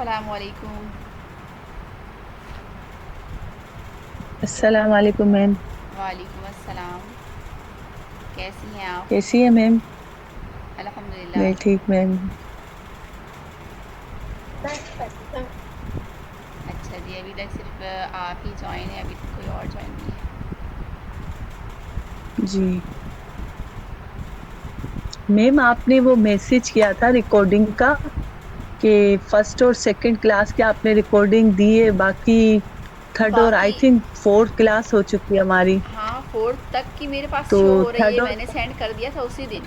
अस्सलाम वालेकुम। अस्सलाम वालेकुम मैम। वालेकुम अस्सलाम। कैसी हैं आप? कैसी है मैम? अल्हम्दुलिल्लाह। मैं ठीक मैम। अच्छा जी, अभी तक सिर्फ आप ही जॉइन है, अभी तक कोई और जॉइन नहीं है। जी मैम, आपने वो मैसेज किया था रिकॉर्डिंग का कि फर्स्ट और सेकंड क्लास की आपने रिकॉर्डिंग दी है, बाकी थर्ड और आई बाकी थिंक फोर्थ क्लास हो चुकी है हमारी। हाँ, फोर्थ तक की मेरे पास तो शो हो रही है, थर्ड और मैंने सेंड कर दिया था उसी दिन। नो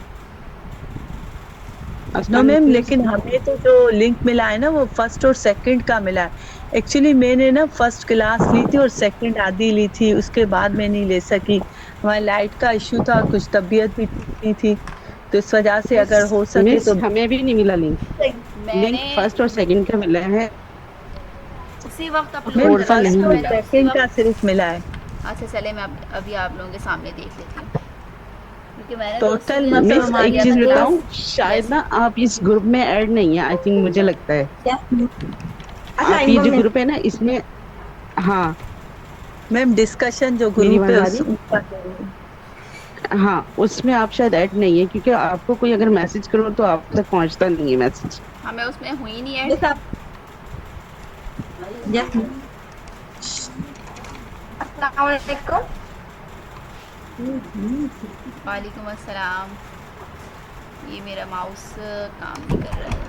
अस्सलाम मैम, वालेकुम। लेकिन हमें तो जो लिंक मिला है ना वो फर्स्ट और सेकंड का मिला है। एक्चुअली मैंने ना फर्स्ट क्लास ली थी और सेकंड आधी ली थी, उसके बाद मैं नहीं ले सकी। हमारी लाइट का इश्यू था, कुछ तबीयत भी ठीक नहीं थी, तो इस वजह से मिस अगर हो सके मिस तो। हमें भी नहीं मिला लिंक। मैंने लिंक फर्स्ट और सेकंड का मिला है उसी वक्त और अपलोड मैम फोर्थ कर का दिया फर्स्ट नहीं था, और मिला। मैंने उसी सेकंड का वक्त। सिर्फ मिला है। अच्छा चले, मैं अभी आप लोगों के सामने देख लेती हूँ, क्योंकि मैंने तो उसी टोटल दिन मतलब मिस अपलोड एक किया हमारी था चीज दो। बताऊं, क्लास। शायद यस। ना आप इस ग्रुप में ऐड नहीं है। आई थिंक मुझे लगता है क्या? आप ये जो ग्रुप है ना इसमें। हाँ, मैम डिस्कशन जो मेरी ग्रुप है आवाज आ उस रही ऊपर कह रही हूँ। है? हाँ, उसमें आप शायद ऐड नहीं है क्योंकि आपको कोई अगर मैसेज करो तो आप तक पहुंचता नहीं है मैसेज। हाँ, मैं उसमें हुई नहीं ऐड। जैसे आप जैसे अस्सलाम वालेकुम। वालेकुम अस्सलाम। ये मेरा माउस काम नहीं कर रहा है।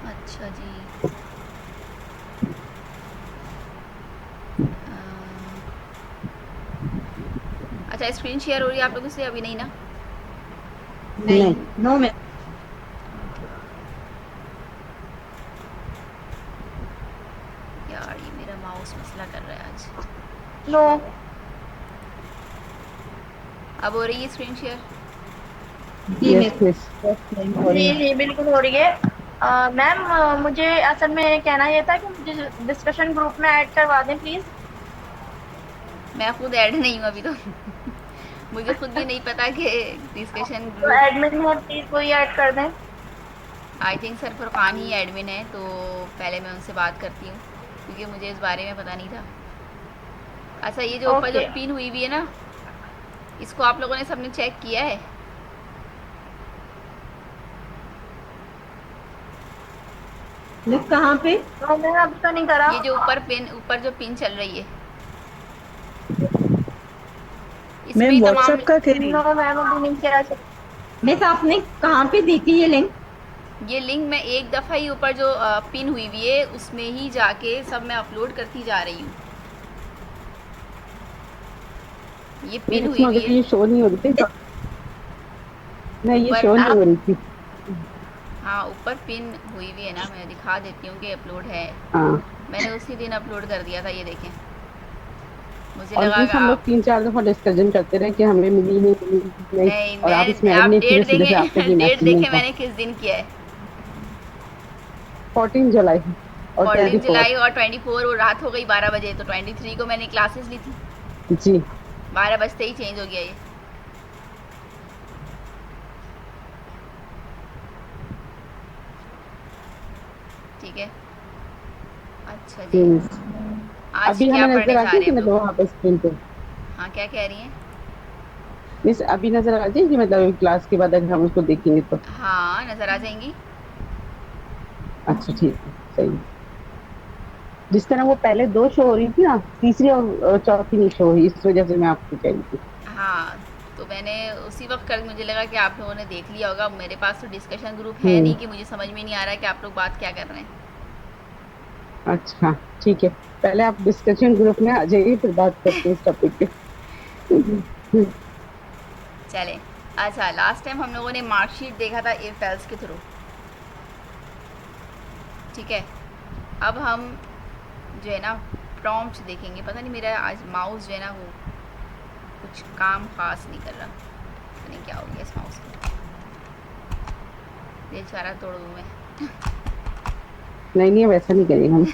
अच्छा जी। अ, अच्छा, स्क्रीन शेयर हो रही है आप लोगों से? अभी नहीं ना? नहीं। नहीं। No ma'am. यार, ये मेरा माउस मसला कर रहा है आज। नो। अब हो रही है स्क्रीन शेयर? जी yes ma'am. Miss. Yes ma'am, हो रही जी है। जी बिल्कुल हो रही है। मैम, मुझे असल में कहना ये था कि मुझे डिस्कशन ग्रुप में ऐड करवा दें प्लीज। मैं खुद ऐड नहीं हूँ अभी तो। मुझे खुद भी नहीं पता कि डिस्कशन तो ग्रुप। एडमिन है, प्लीज वही ऐड कर दें। I think sir Furqan he admin है, तो पहले मैं उनसे बात करती हूँ, क्योंकि मुझे इस बारे में पता नहीं था। अच्छा, ये जो ऊपर जो ओके। पिन हुई हुई है ना, इसको आप लोगों ने सबने चेक किया है? लिख कहाँ पे? तो मैंने अभी तो नहीं करा। ये जो ऊपर जो पिन चल रही है, इसमें मैम ही तमाम। व्हाट्सएप का कह रही नो हूँ। मैम, अभी नहीं किया। मिस आपने कहाँ पे दी थी ये लिंक? ये लिंक मैं एक दफ़ा ही ऊपर जो पिन हुई हुई है उसमें ही जाके सब मैं अपलोड करती जा रही हूँ। ये पिन मिस हुई हुई मगर है ये शो नहीं हो रही थी। नहीं, ये ऊपर। शो नहीं हो रही थी। हाँ, ऊपर पिन हुई हुई है ना, मैं दिखा देती हूँ कि अपलोड है। हाँ, मैंने उसी दिन अपलोड कर दिया था, ये देखें। मुझे और लगा कि मिस हम लोग आप। 3-4 दफा डिस्कशन करते रहे कि हमें मिली नहीं, मिली नहीं। नहीं, और आप मैं इसमें ऐड आप नहीं थी तो डेट सीधे देंगे। से आपका भी डेट मैसेज नहीं देखें था। मैंने किस दिन किया है। 14 जुलाई और 14 जुलाई 24। और 24, वो रात हो गई 12 बजे, तो 23 को मैंने क्लासेस ली थी। जी। 12 बजते ही चेंज हो गया ये। ठीक है। अच्छा जी जी। मिस। आज अभी क्या हमें पढ़ने नजर जा आती है रहे कि हैं हम मतलब लोग? वहां पे स्क्रीन पे। हाँ, क्या कह रही हैं? मिस अभी नजर आती है कि मतलब क्लास के बाद अगर हम उसको देखेंगे तो। हाँ, नज़र आ जाएंगी। अच्छा ठीक है, सही है। जिस तरह वो पहले दो शो हो रही थी ना, तीसरी और चौथी नहीं शो हुई, इस वजह से मैं आपको कह रही थी। हाँ, तो मैंने उसी वक्त कर, मुझे लगा कि आप लोगों ने देख लिया होगा। मेरे पास तो डिस्कशन ग्रुप है हम्म। नहीं, कि मुझे समझ में नहीं आ रहा है कि आप लोग बात क्या कर रहे हैं। अच्छा ठीक है, पहले आप डिस्कशन ग्रुप में आ जाइए फिर बात करते हैं इस टॉपिक पे। चलें। अच्छा, लास्ट टाइम हम लोगों ने मार्कशीट देखा था इफ एल्स के थ्रू। ठीक है। अब हम जो है ना प्रॉम्प्ट देखेंगे। पता नहीं मेरा आज माउस जो है ना वो कुछ काम खास नहीं कर रहा, पता नहीं क्या हो गया इस माउस को। बेचारा तोड़ दूँ मैं। नहीं नहीं, वैसा नहीं करेंगे हम।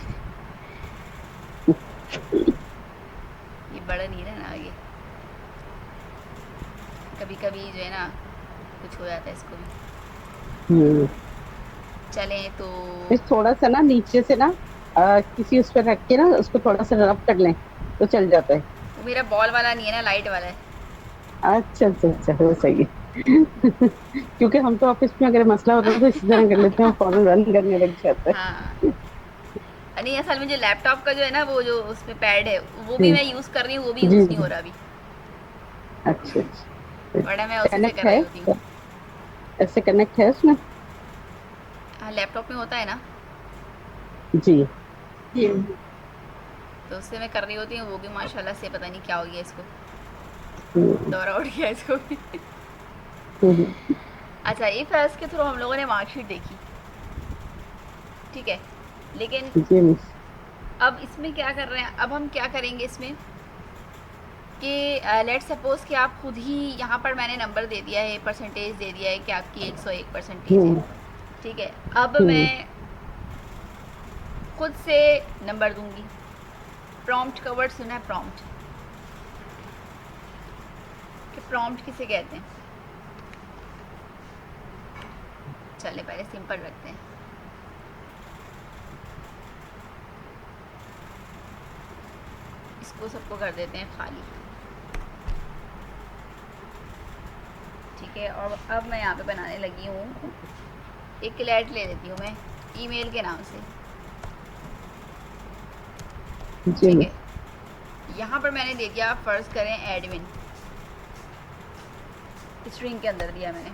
ये बड़ा नहीं है ना आगे, कभी कभी जो है ना कुछ हो जाता है इसको भी। चलें तो फिर थोड़ा सा ना नीचे से ना किसी उस पर रख के ना उसको थोड़ा सा रब कर लें तो चल जाता है। वो मेरा बॉल वाला नहीं है ना, लाइट वाला है। अच्छा अच्छा अच्छा, वो सही है। क्योंकि हम तो ऑफिस में अगर मसला होता है तो इसी तरह कर लेते हैं, फौरन रन करने लग जाता हाँ, है। नहीं असल में जो लैपटॉप का जो है ना वो जो उसमें पैड है वो भी हम्म, मैं यूज़ कर रही हूँ, वो भी जी यूज़ नहीं हो जी। रहा अभी, अच्छा अच्छा। वरना मैं उसी से कनेक्ट कर है, रही होती हूँ। ऐसे कनेक्ट है उसमें? हाँ लैपटॉप में होता है ना, जी। तो उससे मैं कर रही होती हूँ, वो भी माशाल्लाह से पता नहीं क्या हो गया इसको, हम्म, दौरा उठ गया इसको भी। हम्म, अच्छा, ई फैस के थ्रू हम लोगों ने मार्कशीट देखी, ठीक है, लेकिन जी मिस। अब इसमें क्या कर रहे हैं, अब हम क्या करेंगे इसमें कि लेट सपोज़ कि आप खुद ही यहाँ पर मैंने नंबर दे दिया है, परसेंटेज दे दिया है कि आपकी 101 परसेंटेज है, हम्म, ठीक है। अब हम्म, मैं खुद से नंबर दूंगी। प्रॉम्प्ट का वर्ड सुना है, प्रॉम्प्ट, कि प्रॉम्प्ट किसे कहते हैं? चले पहले सिंपल रखते हैं। इसको सबको कर देते हैं खाली, ठीक है। और अब मैं यहाँ पे बनाने लगी हूँ एक क्लैट ले लेती हूँ मैं ईमेल के नाम से, जी ठीक मिस। है। यहाँ पर मैंने दे दिया, फ़र्ज़ करें एडमिन, स्ट्रिंग के अंदर दिया मैंने,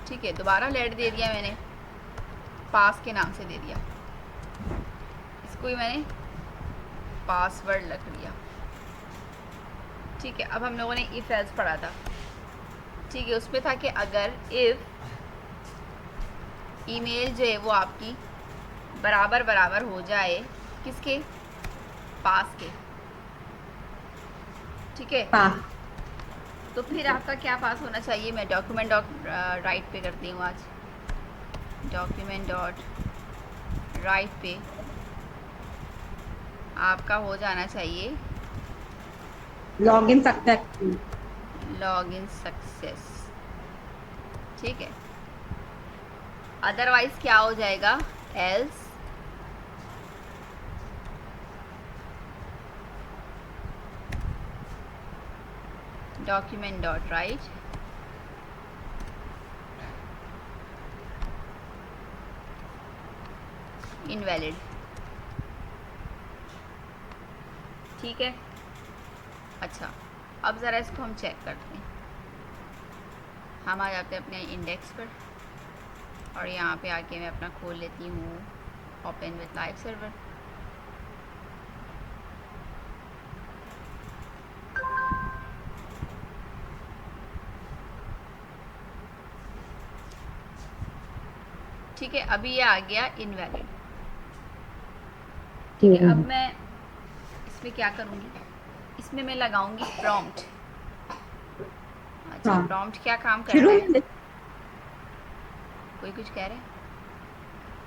ठीक है। दोबारा लेट दे दिया मैंने, पास के नाम से दे दिया, इसको ही मैंने पासवर्ड रख लिया, ठीक है। अब हम लोगों ने इफ़ एल्स पढ़ा था, ठीक है, उसमें था कि अगर इफ़ ईमेल जो है वो आपकी बराबर बराबर हो जाए किसके, पास के, ठीक है। तो फिर आपका क्या पास होना चाहिए, मैं डॉक्यूमेंट डॉट राइट पे करती हूँ आज, डॉक्यूमेंट डॉट राइट पे आपका हो जाना चाहिए लॉगिन सक्सेस। लॉगिन सक्सेस, ठीक है। अदरवाइज क्या हो जाएगा, else document dot right invalid, ठीक है। अच्छा, अब ज़रा इसको हम चेक करते हैं। हम आ जाते हैं अपने इंडेक्स पर और यहाँ पे आके मैं अपना खोल लेती हूँ ओपन विद लाइव सर्वर। ठीक है, अभी ये आ गया इनवैलिड, ठीक है। अब मैं इसमें क्या करूँगी, इसमें मैं लगाऊंगी प्रॉम्प्ट। अच्छा, हाँ। प्रॉम्प्ट क्या काम करता शुरू है, में कोई कुछ कह रहे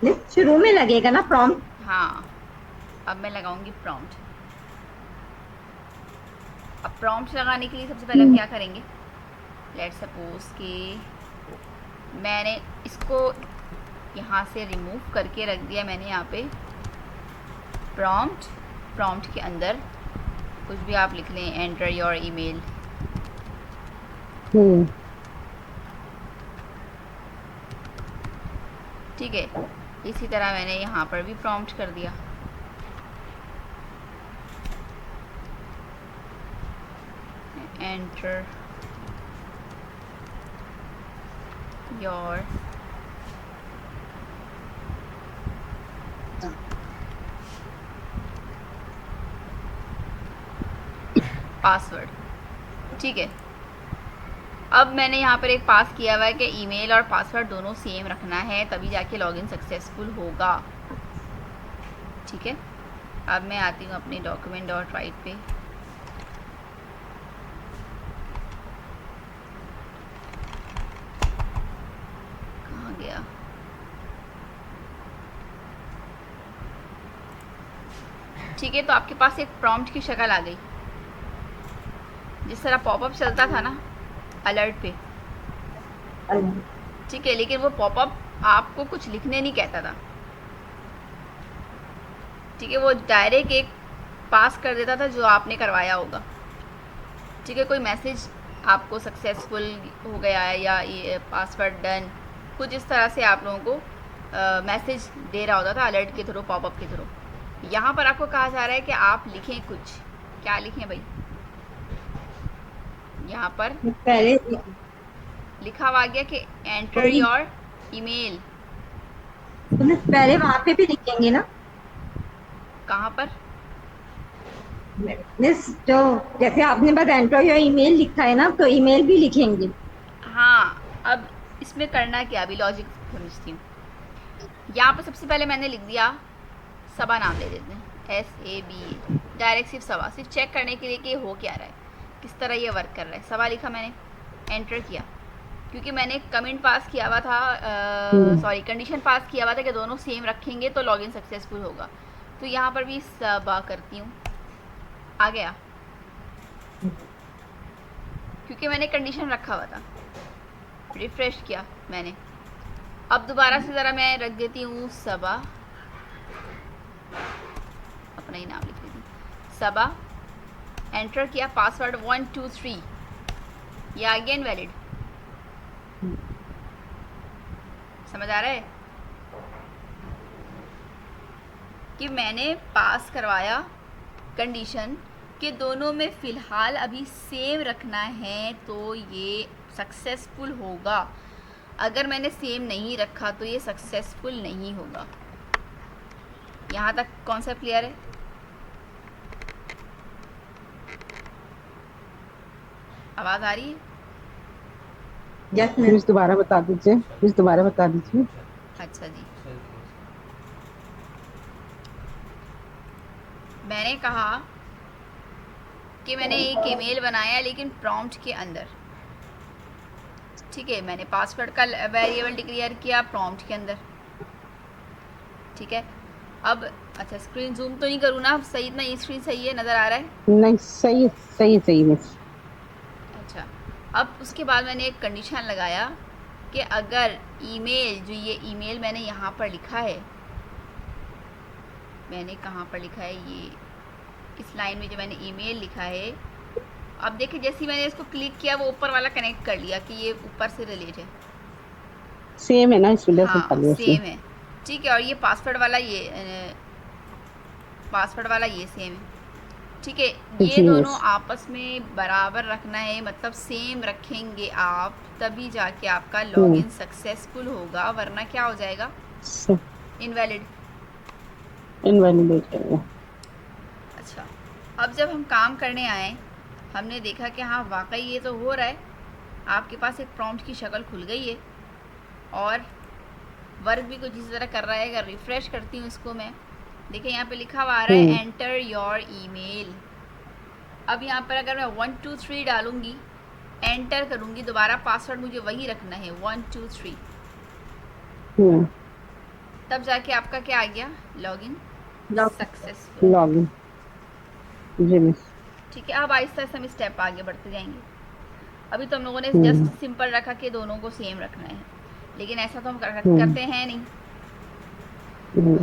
हैं? शुरू में लगेगा ना प्रॉम्प्ट। हाँ, अब मैं लगाऊंगी प्रॉम्प्ट। अब प्रॉम्प्ट लगाने के लिए सबसे पहले हम क्या करेंगे, लेट सपोज कि मैंने इसको यहाँ से रिमूव करके रख दिया मैंने यहाँ पे प्रॉम्प्ट। प्रॉम्प्ट के अंदर कुछ भी आप लिख लें, एंटर योर ईमेल, ठीक है। इसी तरह मैंने यहाँ पर भी प्रॉम्प्ट कर दिया, एंटर योर पासवर्ड, ठीक है। अब मैंने यहाँ पर एक पास किया हुआ है कि ईमेल और पासवर्ड दोनों सेम रखना है, तभी जाके लॉगिन सक्सेसफुल होगा, ठीक है। अब मैं आती हूँ अपने डॉक्यूमेंट डॉट राइट पे, कहाँ गया, ठीक है, तो आपके पास एक प्रॉम्प्ट की शक्ल आ गई। जिस तरह पॉपअप चलता था ना अलर्ट पे, ठीक है, लेकिन वो पॉपअप आपको कुछ लिखने नहीं कहता था, ठीक है, वो डायरेक्ट एक पास कर देता था जो आपने करवाया होगा, ठीक है। कोई मैसेज आपको सक्सेसफुल हो गया है या ये पासवर्ड डन, कुछ इस तरह से आप लोगों को मैसेज दे रहा होता था अलर्ट के थ्रू, पॉपअप के थ्रू। यहाँ पर आपको कहा जा रहा है कि आप लिखें कुछ। क्या लिखें भाई? यहाँ पर पहले लिखा हुआ गया कि एंटर योर ईमेल। पहले वहां पे भी लिखेंगे ना कहाँ पर? मिस, जो जैसे आपने बस एंटर योर ईमेल लिखा है ना, तो ईमेल भी लिखेंगे। हाँ, अब इसमें करना क्या, अभी लॉजिक समझती हूँ। यहाँ पर सबसे पहले मैंने लिख दिया सबा, नाम ले देते हैं SABA, डायरेक्ट सिर्फ सबा, सिर्फ चेक करने के लिए कि ये हो क्या रहा है, किस तरह ये वर्क कर रहा है। सबा लिखा मैंने, एंटर किया, क्योंकि मैंने कमेंट पास किया हुआ था, सॉरी कंडीशन पास किया हुआ था कि दोनों सेम रखेंगे तो लॉगिन सक्सेसफुल होगा। तो यहाँ पर भी सबा करती हूँ, आ गया, क्योंकि मैंने कंडीशन रखा हुआ था। रिफ्रेश किया मैंने, अब दोबारा से ज़रा मैं रख देती हूँ सबा, अपना ही नाम लिख देती हूँ सबा, एंटर किया, पासवर्ड 123, ये आ गया इनवैलिड। समझ आ रहा है कि मैंने पास करवाया कंडीशन कि दोनों में फ़िलहाल अभी सेम रखना है तो ये सक्सेसफुल होगा। अगर मैंने सेम नहीं रखा तो ये सक्सेसफुल नहीं होगा। यहाँ तक कॉन्सेप्ट क्लियर है? आवाज़ आ रही है? यस प्लीज दोबारा बता दीजिए, प्लीज दोबारा बता दीजिए। अच्छा जी, मैंने कहा कि मैंने एक ईमेल बनाया लेकिन प्रॉम्प्ट के अंदर, ठीक है, मैंने पासवर्ड का वेरिएबल डिक्लेयर किया प्रॉम्प्ट के अंदर, ठीक है। अब अच्छा, स्क्रीन जूम तो नहीं करूँ ना? सही, इतना ये स्क्रीन सही है, नज़र आ रहा है? नहीं, सही सही सही मिस। अच्छा, अब उसके बाद मैंने एक कंडीशन लगाया कि अगर ईमेल, जो ये ईमेल मैंने यहाँ पर लिखा है, मैंने कहाँ पर लिखा है, ये इस लाइन में जो मैंने ईमेल लिखा है, अब देखिए जैसे ही मैंने इसको क्लिक किया वो ऊपर वाला कनेक्ट कर लिया कि ये ऊपर से रिलेट है। सेम है ना, इस वजह से हाँ, खाली सेम है, ठीक है। और ये पासवर्ड वाला ये सेम है, ठीक है। ये जी, दोनों yes. आपस में बराबर रखना है, मतलब सेम रखेंगे आप, तभी जाके आपका लॉगिन सक्सेसफुल होगा, वरना क्या हो जाएगा? इनवैलिड। इनवैलिडेट है। अच्छा, अब जब हम काम करने आए, हमने देखा कि हाँ वाकई ये तो हो रहा है, आपके पास एक प्रॉम्प्ट की शक्ल खुल गई है और वर्क भी कुछ इसी तरह कर रहा है। अगर रिफ़्रेश करती हूँ इसको मैं, देखिए यहाँ पे लिखा हुआ आ रहा है एंटर योर ईमेल। अब यहाँ पर अगर मैं 123 डालूँगी, एंटर करूँगी, दोबारा पासवर्ड मुझे वही रखना है 123, तब जाके आपका क्या आ गया? Login successful. लॉगिन, जी मिस। ठीक है, अब आहिस्ता आहिस्ता हम स्टेप आगे बढ़ते जाएंगे। अभी तो हम लोगों ने जस्ट सिंपल रखा कि दोनों को सेम रखना है, लेकिन ऐसा तो हम करते हैं नहीं।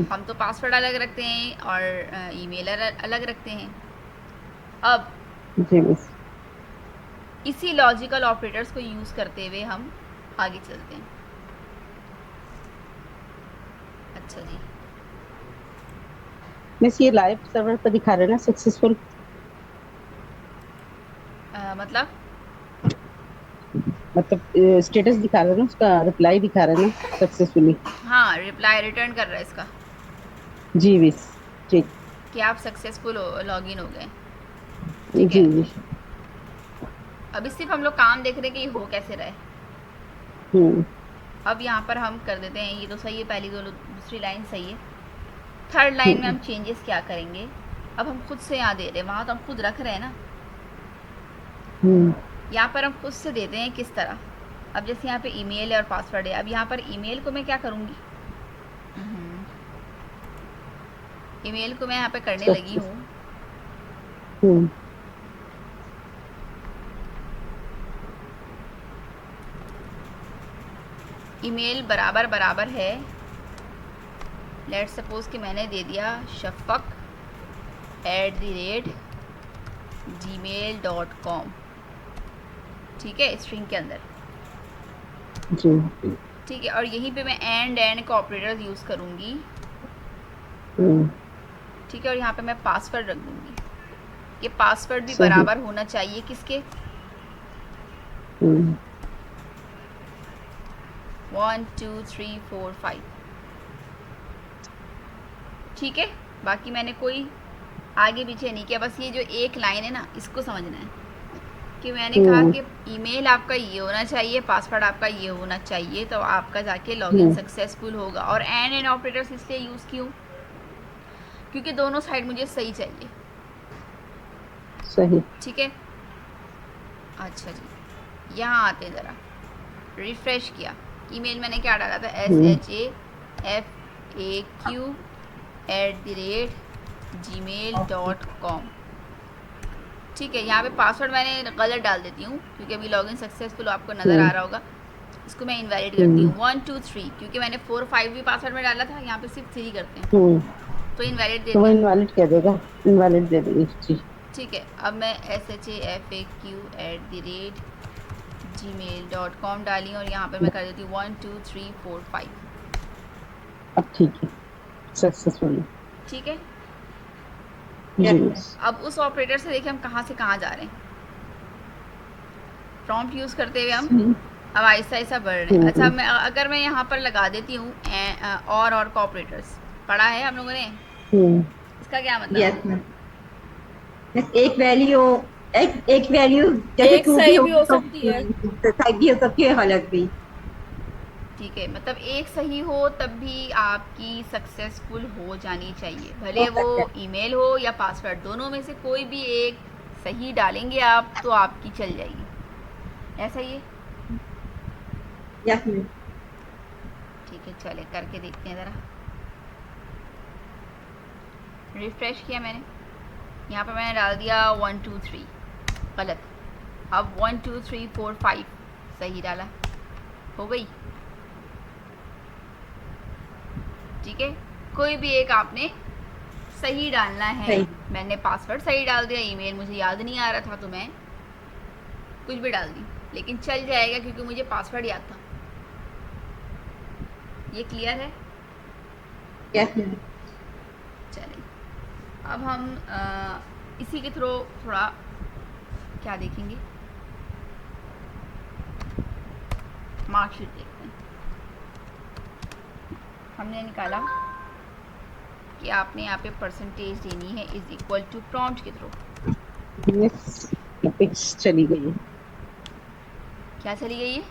हम तो पासवर्ड अलग रखते हैं और ईमेल अलग रखते हैं। अब जी मिस। इसी लॉजिकल ऑपरेटर्स को यूज़ करते हुए हम आगे चलते हैं। अच्छा जी, मिस ये लाइव सर्वर पर दिखा रहे हैं ना सक्सेसफुल? मतलब स्टेटस दिखा रहे हैं ना, उसका रिप्लाई दिखा रहे हैं ना सक्सेसफुली? हाँ, रिप्लाई रिटर्न कर रहा है इसका जी मिस, ठीक। कि आप सक्सेसफुल लॉगिन हो गए, जी ठीक है। जी। अभी सिर्फ हम लोग काम देख रहे हैं कि ये हो कैसे रहा है। अब यहाँ पर हम कर देते हैं, ये तो सही है, पहली दूसरी लाइन सही है। थर्ड लाइन में हम चेंजेस क्या करेंगे? अब हम खुद से यहाँ दे रहे हैं, वहाँ तो हम खुद रख रहे हैं ना, यहाँ पर हम खुद से देते हैं। किस तरह? अब जैसे यहाँ पे ईमेल है और पासवर्ड है, अब यहाँ पर ईमेल को मैं क्या करूँगी? ईमेल को मैं यहाँ पे करने लगी हूँ। हम्म, ईमेल बराबर बराबर है, लेट सपोज कि मैंने दे दिया shafaq@gmail.com, ठीक है, स्ट्रिंग के अंदर। जी। ठीक है, और यहीं पे मैं एंड का ऑपरेटर यूज़ करूँगी। हम्म, ठीक है, और यहाँ पे मैं पासवर्ड रख दूँगी। ये पासवर्ड भी सही। बराबर होना चाहिए किसके, हम्म, 1 2 3 4 5। ठीक है, बाकी मैंने कोई आगे पीछे नहीं किया, बस ये जो एक लाइन है ना, इसको समझना है कि मैंने कहा कि ईमेल आपका ये होना चाहिए, पासवर्ड आपका ये होना चाहिए, तो आपका जाके लॉगिन सक्सेसफुल होगा। और एंड ऑपरेटर्स इसलिए यूज़ क्यों, क्योंकि दोनों साइड मुझे सही चाहिए। सही। ठीक है, अच्छा जी, यहाँ आते हैं ज़रा, रिफ़्रेश किया, ईमेल मैंने क्या डाला था, shafaq@gmail.com। ठीक है, यहाँ पे पासवर्ड मैंने गलत डाल देती हूँ क्योंकि अभी लॉगिन सक्सेसफुल आपको नज़र आ रहा होगा। इसको मैं इनवैलिड करती हूँ 1 2 3, क्योंकि मैंने 4 5 भी पासवर्ड में डाला था, यहाँ पे सिर्फ 3 करते हैं, तो इनवैलिड दे तो वो दिया। इनवैलिड कह देगा, इनवैलिड दे देगी। जी। ठीक है, अब मैं shafaq@gmail.com डाली और यहाँ पे मैं कर देती हूँ 1 2 3 4 5। अब ठीक है, सक्सेसफुल। ठीक है, जी। अब उस ऑपरेटर से देखिए हम कहाँ से कहाँ जा रहे हैं। प्रॉम्प्ट यूज़ करते हुए हम अब आहिस्ता आहिस्ता बढ़ रहे हैं। अच्छा, मैं अगर मैं यहाँ पर लगा देती हूँ और का ऑपरेटर्स पढ़ा है हम लोगों ने, इसका क्या मतलब है? यस मैम, एक वैल्यू, एक वैल्यू जैसे एक टू सही भी होगी हो तो सकती है। सही भी हो सकती है, गलत भी। ठीक है, मतलब एक सही हो तब भी आपकी सक्सेसफुल हो जानी चाहिए, भले वो ईमेल हो या पासवर्ड, दोनों में से कोई भी एक सही डालेंगे आप तो आपकी चल जाएगी, ऐसा ही है। Yes ma'am. ठीक है, चले करके देखते हैं ज़रा। रिफ्रेश किया मैंने, यहाँ पर मैंने डाल दिया 1 2 3 गलत, अब 1 2 3 4 5 सही डाला, हो गई। ठीक है, कोई भी एक आपने सही डालना है। सही। मैंने पासवर्ड सही डाल दिया, ईमेल मुझे याद नहीं आ रहा था तो मैं कुछ भी डाल दी, लेकिन चल जाएगा क्योंकि मुझे पासवर्ड याद था। ये क्लियर है? Yes ma'am. चलिए, अब हम इसी के थ्रू थोड़ा क्या देखेंगे, मार्कशीट देखते हैं। हमने निकाला कि आपने यहाँ पे परसेंटेज देनी है इज इक्वल टू प्रॉम्प्ट के थ्रू। पिक्स चली गई है। क्या चली गई है?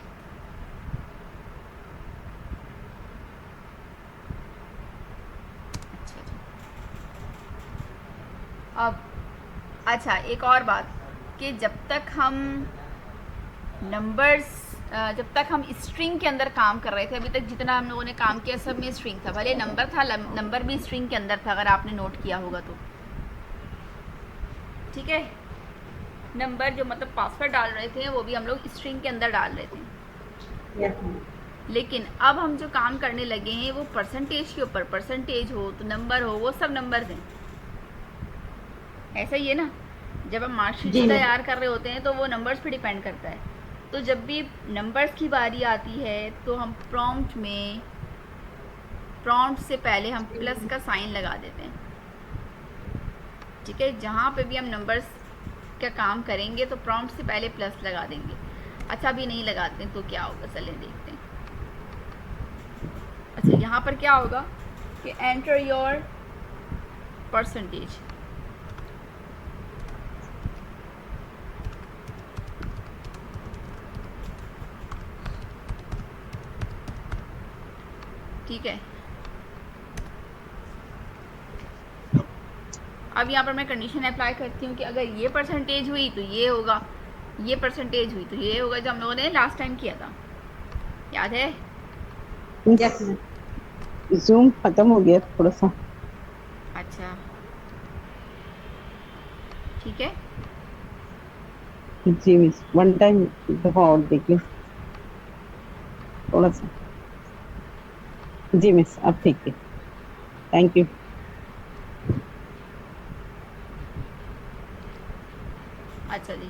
अच्छा जी, अब अच्छा एक और बात कि जब तक हम नंबर्स, जब तक हम स्ट्रिंग के अंदर काम कर रहे थे, अभी तक जितना हम लोगों ने काम किया सब में स्ट्रिंग था, भले नंबर था, नंबर भी स्ट्रिंग के अंदर था, अगर आपने नोट किया होगा तो। ठीक है, नंबर जो मतलब पासवर्ड डाल रहे थे वो भी हम लोग स्ट्रिंग के अंदर डाल रहे थे, यस मैम। लेकिन अब हम जो काम करने लगे हैं वो परसेंटेज के ऊपर, परसेंटेज हो तो नंबर हो, वो सब नंबर्स हैं, ऐसा ही है ना। जब हम मार्कशीट जी। तैयार कर रहे होते हैं तो वो नंबर्स पे डिपेंड करता है, तो जब भी नंबर्स की बारी आती है तो हम प्रॉम्प्ट में, प्रॉम्प्ट से पहले हम प्लस का साइन लगा देते हैं। ठीक है, जहाँ पे भी हम नंबर्स का काम करेंगे तो प्रॉम्प्ट से पहले प्लस लगा देंगे। अच्छा, अभी नहीं लगाते हैं तो क्या होगा, चलें देखते हैं। अच्छा, यहाँ पर क्या होगा कि एंटर योर परसेंटेज, ठीक है। अब यहाँ पर मैं कंडीशन अप्लाई करती हूँ कि अगर ये परसेंटेज हुई तो ये होगा, ये परसेंटेज हुई तो ये होगा, जो हम लोगों ने लास्ट टाइम किया था, याद है? Yes ma'am. जूम खत्म हो गया थोड़ा सा। अच्छा ठीक है। जी मिस, वन टाइम दफा और देखिए थोड़ा सा। जी मिस, अब ठीक है, थैंक यू। अच्छा जी,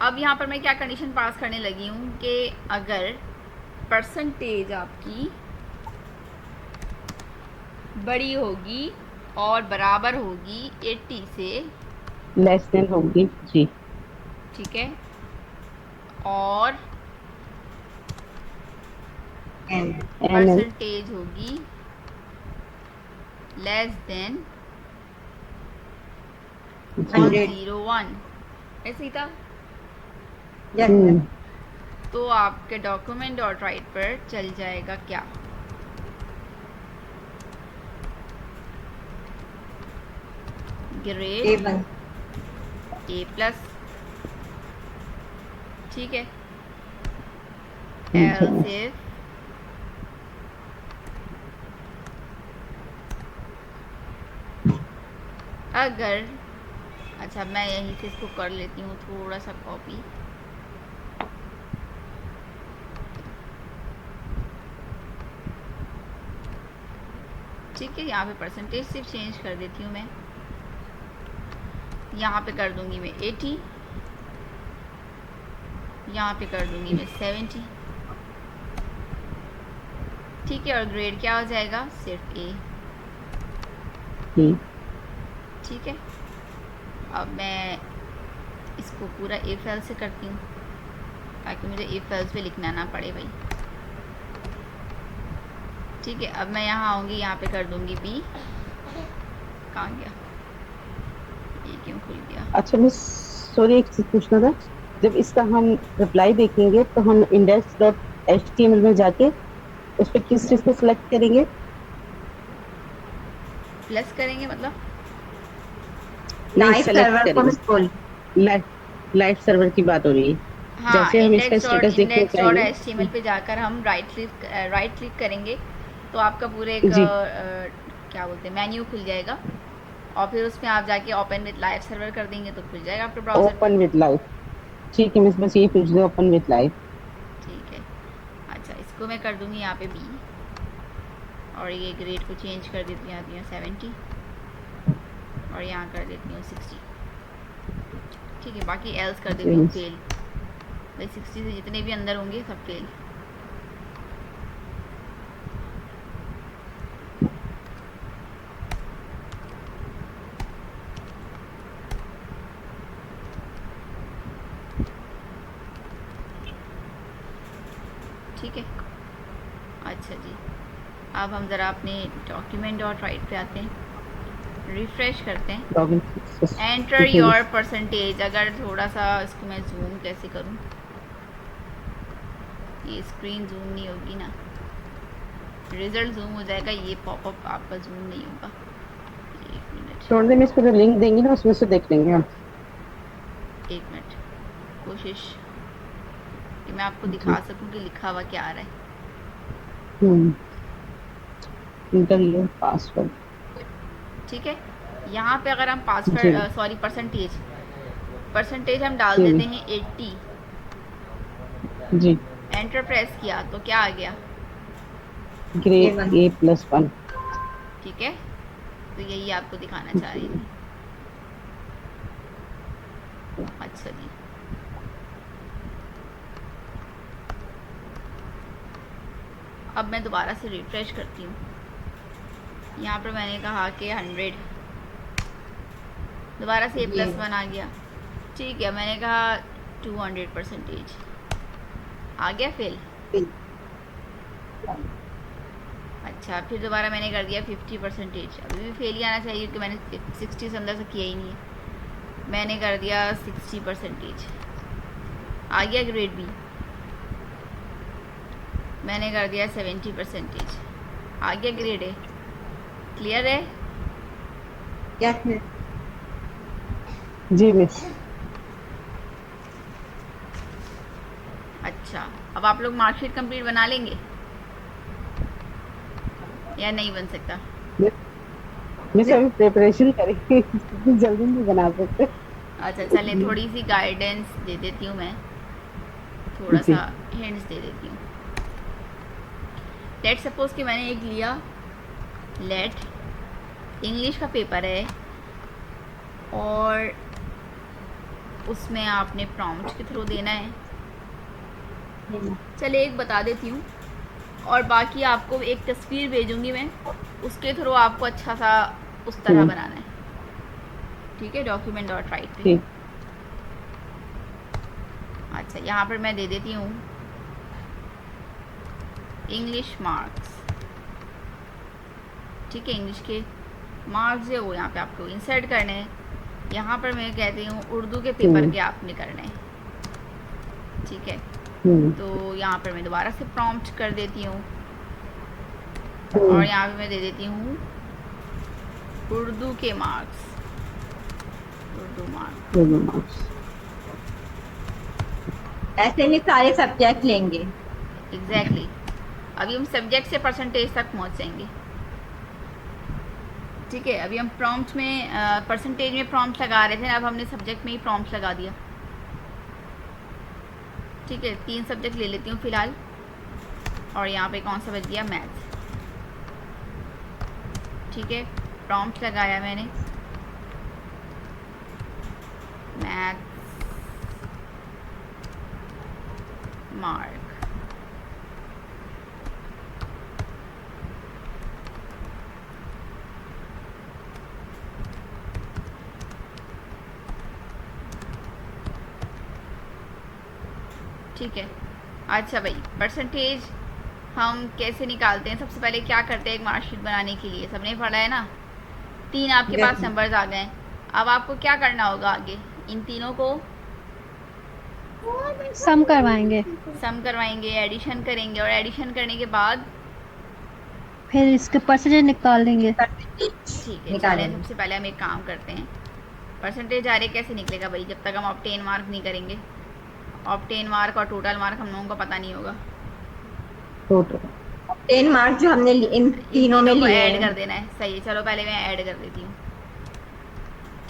अब यहाँ पर मैं क्या कंडीशन पास करने लगी हूँ कि अगर परसेंटेज आपकी बड़ी होगी और बराबर होगी 80 से, लेस देन होगी जी। ठीक है, और एन एन एल परसेंटेज होगी लेस देन जी। 101, ऐसे ही था। Yes ma'am. तो आपके डॉक्यूमेंट डॉट राइट पर चल जाएगा क्या, ग्रेड A1 A+, ठीक है। जी एल्स मिस। इफ अगर, अच्छा मैं यहीं से इसको कर लेती हूँ थोड़ा सा कॉपी, ठीक है। यहाँ पे परसेंटेज सिर्फ चेंज कर देती हूँ मैं, यहाँ पे कर दूंगी मैं 80, यहाँ पे कर दूंगी मैं 70, ठीक है। और ग्रेड क्या हो जाएगा, सिर्फ A, जी ठीक है। अब मैं इसको पूरा A फाइल से करती हूँ ताकि मुझे A फाइल्स पे लिखना ना पड़े भाई, ठीक है। अब मैं यहाँ आऊँगी, यहाँ पे कर दूंगी B, कहाँ गया ये, क्यों खुल गया, अच्छा मिस, सॉरी एक चीज पूछना था। जब इसका हम रिप्लाई देखेंगे तो हम इंडेक्स डॉट एचटीएमएल में जाके उस पर किस चीज को सिलेक्ट करेंगे? प्लस करेंगे मतलब, नहीं, लाइव सेलेक्ट सर्वर को करेंगे। खोल। लाइव लाइव सर्वर की बात हो रही है। हाँ, जैसे हम इसका स्टेटस देखना इंडेक्स डॉट चाहेंगे। HTML पे जाकर हम राइट क्लिक करेंगे तो आपका पूरे एक जी क्या बोलते हैं मेन्यू खुल जाएगा, और फिर उसमें आप जाके ओपन विद लाइव सर्वर कर देंगे तो खुल जाएगा आपके ब्राउज़र पे, ओपन विद लाइव, ठीक है मिस, बस यही पूछ रहे, ओपन विद लाइव। ठीक है। अच्छा, इसको मैं कर दूंगी यहाँ पे B, और ये ग्रेड को चेंज कर देती हूँ, यहाँ 70 और यहाँ कर देती हूँ 60, ठीक है। बाकी एल्स कर देती हूँ फेल, भाई 60 से जितने भी अंदर होंगे सब फेल, ठीक है। अच्छा जी, अब हम ज़रा अपने डॉक्यूमेंट डॉट राइट पे आते हैं, रिफ़्रेश करते हैं, लॉगिन। Enter your percentage. अगर थोड़ा सा इसको मैं जूम कैसे करूँ, ये स्क्रीन जूम नहीं होगी ना, रिज़ल्ट जूम हो जाएगा, ये पॉपअप आपका जूम नहीं होगा। एक मिनट, छोड़ दें मिस, फिर लिंक देंगे ना, उसमें से देख लेंगे हम। एक मिनट, कोशिश कि मैं आपको दिखा सकूं कि लिखा हुआ क्या आ रहा है। Inter your password. ठीक है, यहाँ पे अगर हम जी पासवर्ड सॉरी परसेंटेज हम डाल जी देते हैं 80, जी। एंटर प्रेस किया तो क्या आ गया, ग्रेड A1 A+1। ठीक है। तो यही आपको दिखाना चाह रही थी। अच्छा जी, अब मैं दोबारा से रिफ्रेश करती हूँ, यहाँ पर मैंने कहा कि 100, दोबारा से A+1 आ गया, ठीक है। मैंने कहा 200% आ गया फेल। अच्छा, फिर दोबारा मैंने कर दिया 50%, अभी भी फेल ही आना चाहिए क्योंकि मैंने 60 से अंदर से किया ही नहीं है। मैंने कर दिया 60%, आ गया ग्रेड B। मैंने कर दिया 70%, आ गया ग्रेड A। क्लियर है? Yes ma'am. जी मिस। अच्छा, अब आप लोग मार्कशीट कंप्लीट बना लेंगे या नहीं बन सकता? मैं सभी प्रिपरेशन करेंगे जल्दी नहीं बना सकते। अच्छा चले, थोड़ी सी गाइडेंस दे देती हूँ मैं, थोड़ा जी सा हिंट्स दे देती हूँ। लेट सपोज कि मैंने एक लिया, लेट इंग्लिश का पेपर है और उसमें आपने प्रॉम्प्ट के थ्रू देना है। चले एक बता देती हूँ, और बाकी आपको एक तस्वीर भेजूंगी मैं, उसके थ्रू आपको अच्छा सा उस तरह बनाना है। ठीक है, डॉक्यूमेंट डॉट राइट पे। ठीक। अच्छा यहाँ पर मैं दे देती हूँ इंग्लिश मार्क्स। ठीक है, इंग्लिश के मार्क्स जो वो यहाँ पे आपको इंसर्ट करने हैं। यहाँ पर मैं कहती हूँ उर्दू के पेपर के आपने करने हैं। ठीक है, तो यहाँ पर मैं दोबारा से प्रॉम्प्ट कर देती हूँ और यहाँ पे मैं दे देती हूँ उर्दू के मार्क्स, उर्दू मार्क्स। ऐसे में सारे सब्जेक्ट लेंगे। एग्जैक्टली, अभी हम सब्जेक्ट से परसेंटेज तक पहुँचेंगे। ठीक है, अभी हम प्रॉम्प्ट में परसेंटेज में प्रॉम्प्ट लगा रहे थे, अब हमने सब्जेक्ट में ही प्रॉम्प्ट लगा दिया। ठीक है, 3 सब्जेक्ट ले लेती हूँ फ़िलहाल, और यहाँ पे कौन सा बच गया, मैथ्स। ठीक है, प्रॉम्प्ट लगाया मैंने, मैथ्स मार्क। ठीक है, अच्छा भाई, परसेंटेज हम कैसे निकालते हैं? सबसे पहले क्या करते हैं एक मार्कशीट बनाने के लिए, सबने पढ़ा है ना। 3 आपके पास नंबर्स आ गए, अब आपको क्या करना होगा आगे? इन तीनों को सम करवाएंगे, सम करवाएंगे, एडिशन करेंगे, और एडिशन करने के बाद फिर इसके परसेंटेज निकाल लेंगे। ठीक है, चलें सबसे पहले हम एक काम करते हैं। परसेंटेज आ रहे कैसे निकलेगा भाई, जब तक हम ऑब्टेन मार्क नहीं करेंगे। ऑब्टेन मार्क और टोटल मार्क हम लोगों को पता नहीं होगा। टोटल 10 मार्क्स जो हमने इन तीनों में को लिए ऐड हैं। कर देना है। सही है, चलो पहले मैं ऐड कर देती हूँ।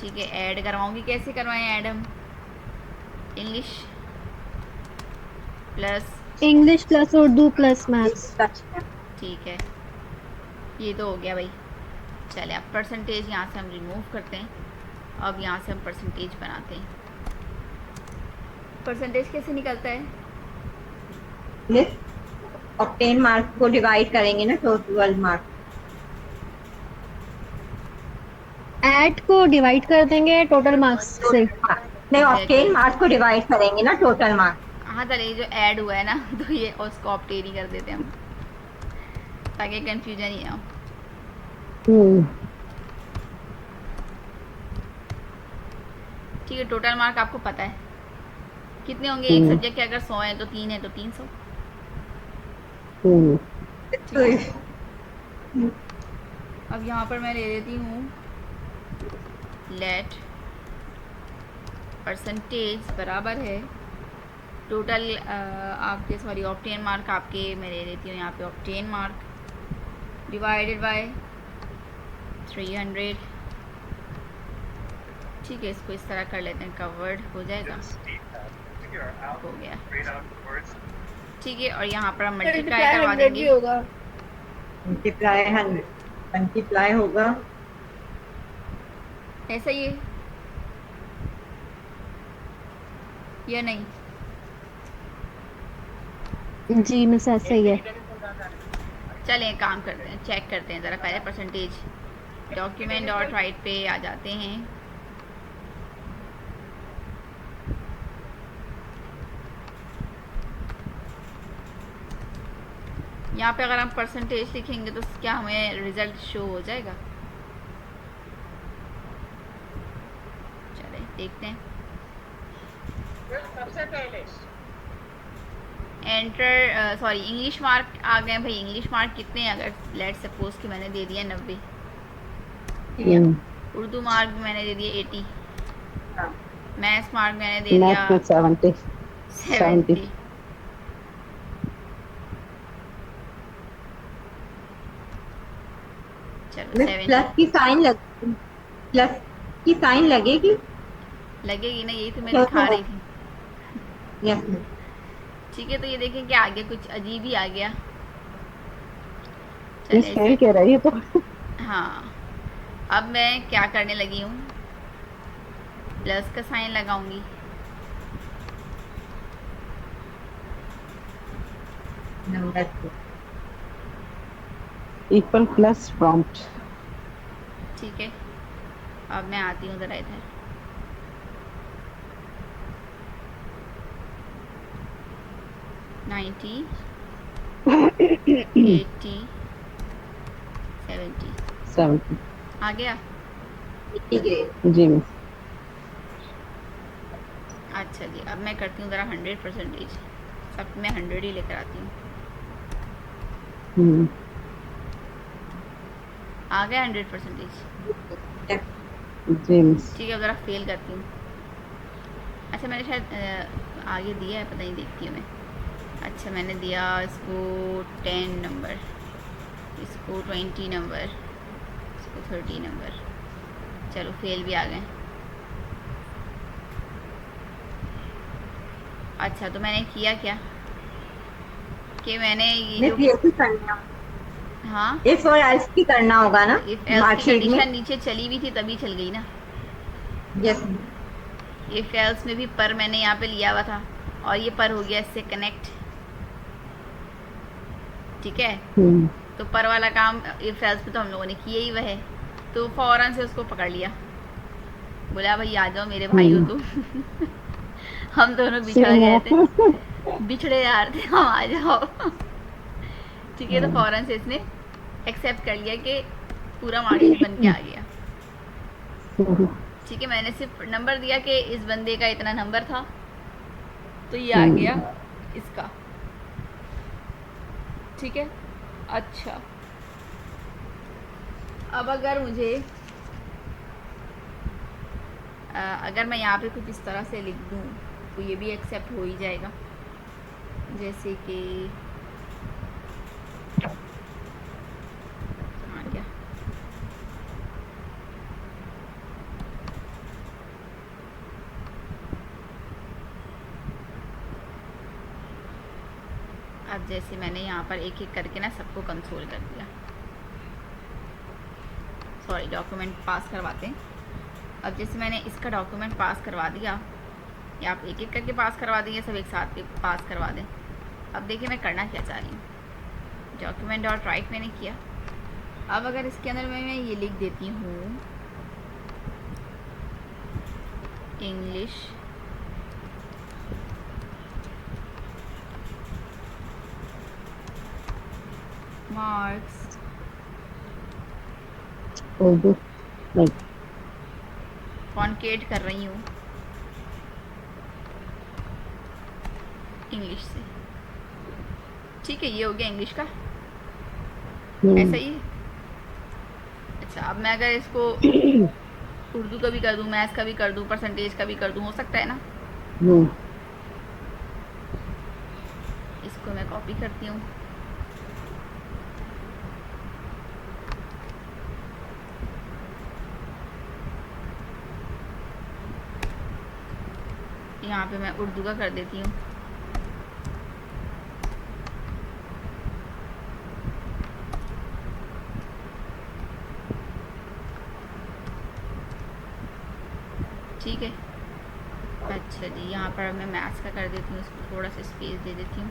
ठीक है, ऐड करवाऊंगी। कैसे करवाएं ऐड हम? English plus Urdu plus maths. ठीक है, ये तो हो गया भाई। चले अब परसेंटेज यहाँ से हम रिमूव करते हैं। अब यहाँ से हम परसेंटेज बनाते हैं। परसेंटेज कैसे निकलता है? और 10 मार्क्स को डिवाइड करेंगे ना टोटल मार्क्स। ऐड को डिवाइड कर देंगे टोटल मार्क्स से। नहीं, और 10 मार्क्स को डिवाइड करेंगे ना टोटल मार्क्स। हाँ चले, ये जो ऐड हुआ है ना तो ये उसको ऑब्टेन ही कर देते हैं हम, ताकि कंफ्यूजन ही ना हो। ठीक है, टोटल मार्क आपको पता है कितने होंगे? एक सब्जेक्ट के अगर 100 है तो 3 है तो 300। अब यहाँ पर मैं ले लेती हूँ लेट परसेंटेज बराबर है टोटल आपके, सॉरी ऑब्टेन मार्क आपके, मैं ले लेती हूँ यहाँ पे ऑब्टेन मार्क डिवाइडेड बाय 300। ठीक है, इसको इस तरह कर लेते हैं, कवर्ड हो जाएगा, हो गया। ठीक है, और यहाँ पर हम मल्टीप्लाई करवा देंगे। मल्टीप्लाई होगा ऐसा ही है या नहीं? जी मिस ऐसा ही है। चलें काम करते हैं, चेक करते हैं ज़रा पहले परसेंटेज। डॉक्यूमेंट डॉट राइट पे आ जाते हैं। यहाँ पे अगर हम परसेंटेज लिखेंगे तो क्या हमें रिजल्ट शो हो जाएगा? चले देखते हैं। सबसे पहले एंटर, सॉरी इंग्लिश मार्क आ गए भाई। इंग्लिश मार्क कितने हैं? अगर लेट सपोज कि मैंने दे दिया 90, उर्दू मार्क मैंने दे दिया 80, मैथ्स मार्क मैंने दे दिया 70। चलो में 70 प्लस की साइन लग प्लस की साइन लगेगी। लगेगी ना, यही तो मैं दिखा रही थी। यस ठीक है, तो ये देखें कि आगे कुछ अजीब ही आ गया। मिस चले फेल इसे, कह रहा है ये तो। हाँ अब मैं क्या करने लगी हूँ, प्लस का साइन लगाऊंगी। Number 2 equal plus prompt. ठीक है, अब मैं आती हूँ ज़रा इधर। नाइन्टी, 80, 70 70। आ गया। ठीक है। जी मिस। अच्छा जी, अब मैं करती हूँ ज़रा 100%, सब मैं 100 ही लेकर आती हूँ। आ गया 100%। जी मिस। ठीक है, अब ज़रा फेल करती हूँ। अच्छा मैंने शायद आगे दिया है, पता नहीं, देखती हूँ मैं। अच्छा मैंने दिया इसको 10 नंबर, इसको 20 नंबर, इसको 30 नंबर। चलो फेल भी आ गए। अच्छा तो मैंने किया क्या कि मैंने ये मिस जो, ये भी करना, हाँ इफ और एल्स भी करना होगा ना इफ एल्स की मार्कशीट में। कंडीशन नीचे चली हुई थी तभी चल गई ना। यस इफ एल्स में भी पर मैंने यहाँ पे लिया हुआ था और ये पर हो गया इससे कनेक्ट। ठीक है, तो पर वाला काम इफ एल्स में तो हम लोगों ने किया ही वह है, तो फौरन से उसको पकड़ लिया, बोला भाई आ जाओ मेरे भाई हो तुम। हम दोनों बिछड़ गए थे, बिछड़े यार थे हम, आ जाओ। ठीक है, तो फौरन से इसने एक्सेप्ट कर लिया कि पूरा मार्कशीट बन के आ गया। ठीक है, मैंने सिर्फ नंबर दिया कि इस बंदे का इतना नंबर था, तो ये आ गया इसका। ठीक है, अच्छा अब अगर मुझे अगर मैं यहाँ पे कुछ इस तरह से लिख दूँ तो ये भी एक्सेप्ट हो ही जाएगा, जैसे कि हाँ क्या, अब जैसे मैंने यहाँ पर एक एक करके ना सबको कंसोल कर दिया, सॉरी डॉक्यूमेंट पास करवाते हैं। अब जैसे मैंने इसका डॉक्यूमेंट पास करवा दिया, या आप एक एक करके पास करवा देंगे, सब एक साथ भी पास करवा दें। अब देखिए मैं करना क्या चाह रही हूँ, डॉक्यूमेंट डॉट राइट मैंने किया। अब अगर इसके अंदर मैं ये लिख देती हूँ इंग्लिश मार्क्स उर्दू नहीं, कॉन्केट कर रही हूँ इंग्लिश से। ठीक है, ये हो गया इंग्लिश का, ऐसा ही है। अच्छा अब मैं अगर इसको उर्दू का भी कर दूँ, मैथ्स का भी कर दूँ, परसेंटेज का भी कर दूँ, हो सकता है ना। इसको मैं कॉपी करती हूँ, यहाँ पे मैं उर्दू का कर देती हूँ। ठीक है, अच्छा जी यहाँ पर मैं मैथ्स का कर देती हूँ, इसको थोड़ा सा स्पेस दे देती हूँ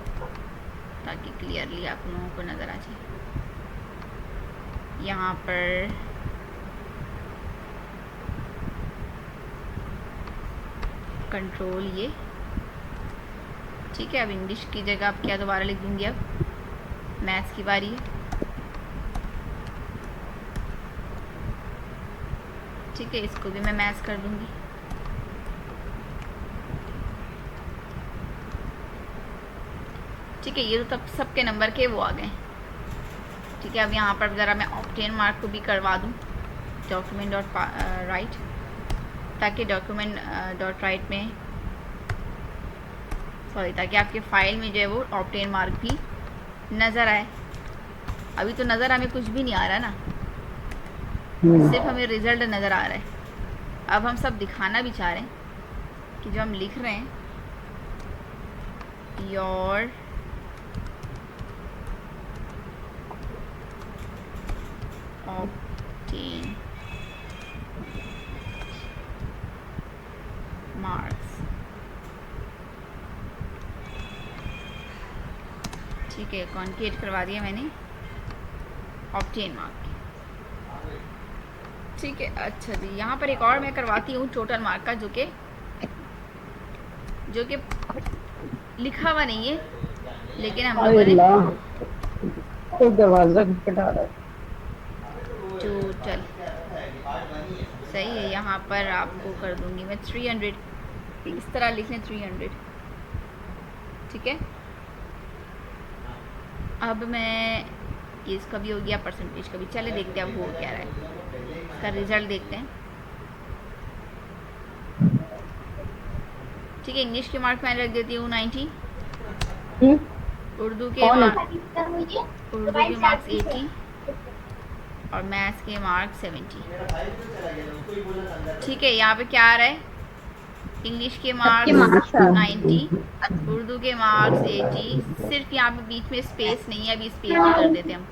ताकि क्लियरली आप लोगों को नज़र आ जाए। यहाँ पर कंट्रोल ये, ठीक है। अब इंग्लिश की जगह अब क्या दोबारा लिख दूँगी, अब मैथ्स की बारी है। ठीक है, इसको भी मैं मैथ्स कर दूँगी। ठीक है, ये तो तब सबके नंबर के वो आ गए। ठीक है, अब यहाँ पर ज़रा मैं ऑब्टेन मार्क को भी करवा दूँ डॉक्यूमेंट डॉट राइट, ताकि डॉक्यूमेंट डॉट राइट में ताकि आपके फाइल में जो है वो ऑब्टेन मार्क भी नज़र आए। अभी तो नज़र हमें कुछ भी नहीं आ रहा ना, सिर्फ हमें रिजल्ट नज़र आ रहा है। अब हम सब दिखाना भी चाह रहे हैं कि जो हम लिख रहे हैं योर ऑब्टेन मार्क्स, ठीक है, कॉन्केट करवा दिया मैंने ऑब्टेन मार्क, ठीक है। अच्छा जी, यहाँ पर एक और मैं करवाती हूँ टोटल मार्क का, जो कि लिखा हुआ नहीं है, लेकिन हम लोगों ने तो दरवाजा खटखटा रहा है। टोटल सही है, यहाँ पर आपको कर दूंगी मैं 300, इस तरह लिख लें 300, ठीक है। अब मैं इसका भी हो गया, परसेंटेज का भी, चले देखते हैं अब हो क्या रहा है, इसका रिजल्ट देखते हैं, ठीक है। इंग्लिश के मार्क मैंने रख देती हूँ 90, उर्दू के मार्क्स 80 और मैथ्स के मार्क्स 70, ठीक है। यहाँ पे क्या आ रहा है, इंग्लिश के मार्क्स 90, उर्दू के मार्क्स 80, सिर्फ यहाँ पे बीच में स्पेस नहीं है, अभी स्पेस भी कर देते हैं हम।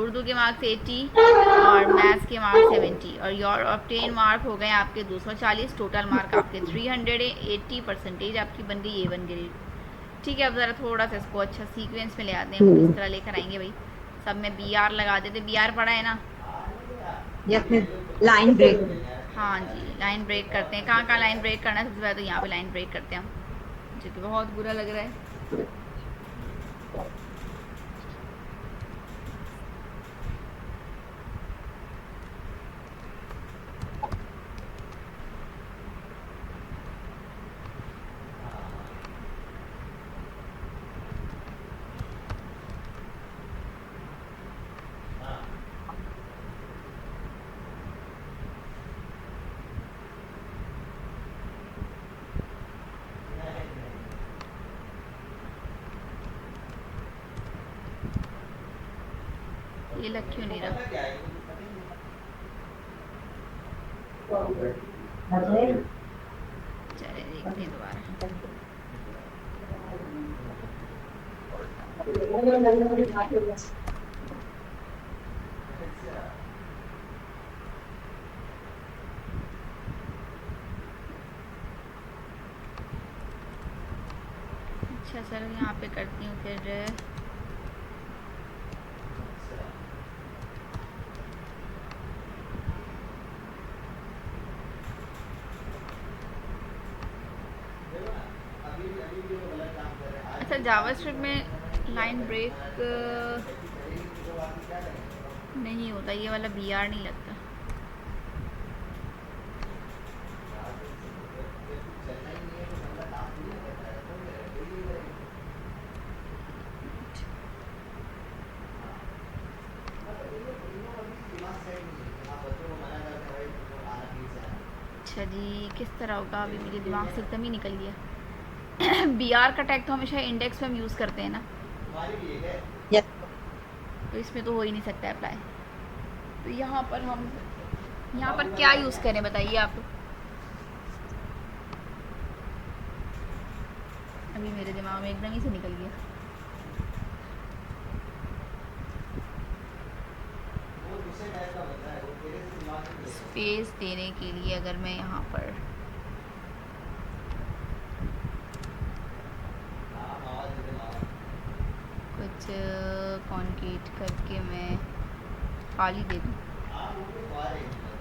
उर्दू के मार्क्स 80 और मैथ्स के मार्क्स 70 और योर ऑब्टेन मार्क हो गए आपके 240, टोटल मार्क आपके 300 है, 80 परसेंटेज आपकी बन गई A1 ग्रेड, ठीक है। अब ज़रा थोड़ा सा इसको अच्छा सीक्वेंस में ले आते हैं, इस तरह लेकर आएंगे भाई, सब में BR लगा देते, BR पढ़ा है ना, लाइन ब्रेक। हाँ जी, लाइन ब्रेक करते हैं। कहाँ लाइन ब्रेक करना है, सबसे पहले तो यहाँ पे लाइन ब्रेक करते हैं हम, जो कि बहुत बुरा लग रहा है। ये लग क्यों नहीं रहा, चले देखते हैं दोबारा। अच्छा सर, यहाँ पे करती हूँ फिर अच्छा, जावास्क्रिप्ट में लाइन ब्रेक नहीं होता, ये वाला BR नहीं लगता, अच्छा जी, किस तरह होगा, अभी मेरे दिमाग से एकदम ही निकल गया। BR का टैग तो हमेशा इंडेक्स में हम यूज़ करते हैं ना, तो इसमें तो हो ही नहीं सकता अप्लाई, तो यहाँ पर क्या यूज़ करें बताइए आप, अभी मेरे दिमाग में एकदम ही से निकल गया। स्पेस देने के लिए अगर मैं यहाँ पर कुछ कॉन्केट करके मैं खाली दे दूँ,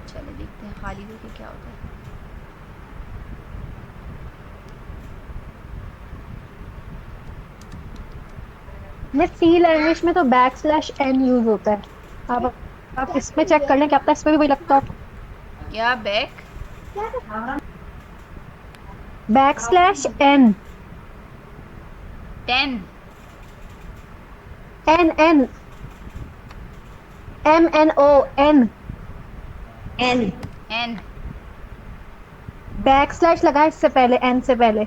चले देखते हैं खाली दे के क्या होता है। मैं सी लैंग्वेज में तो \n यूज होता है, आप इसमें चेक कर लें, क्या पता इसमें भी वही लगता हो। क्या \n 10 n MNO n n \/ लगा इससे पहले, n से पहले।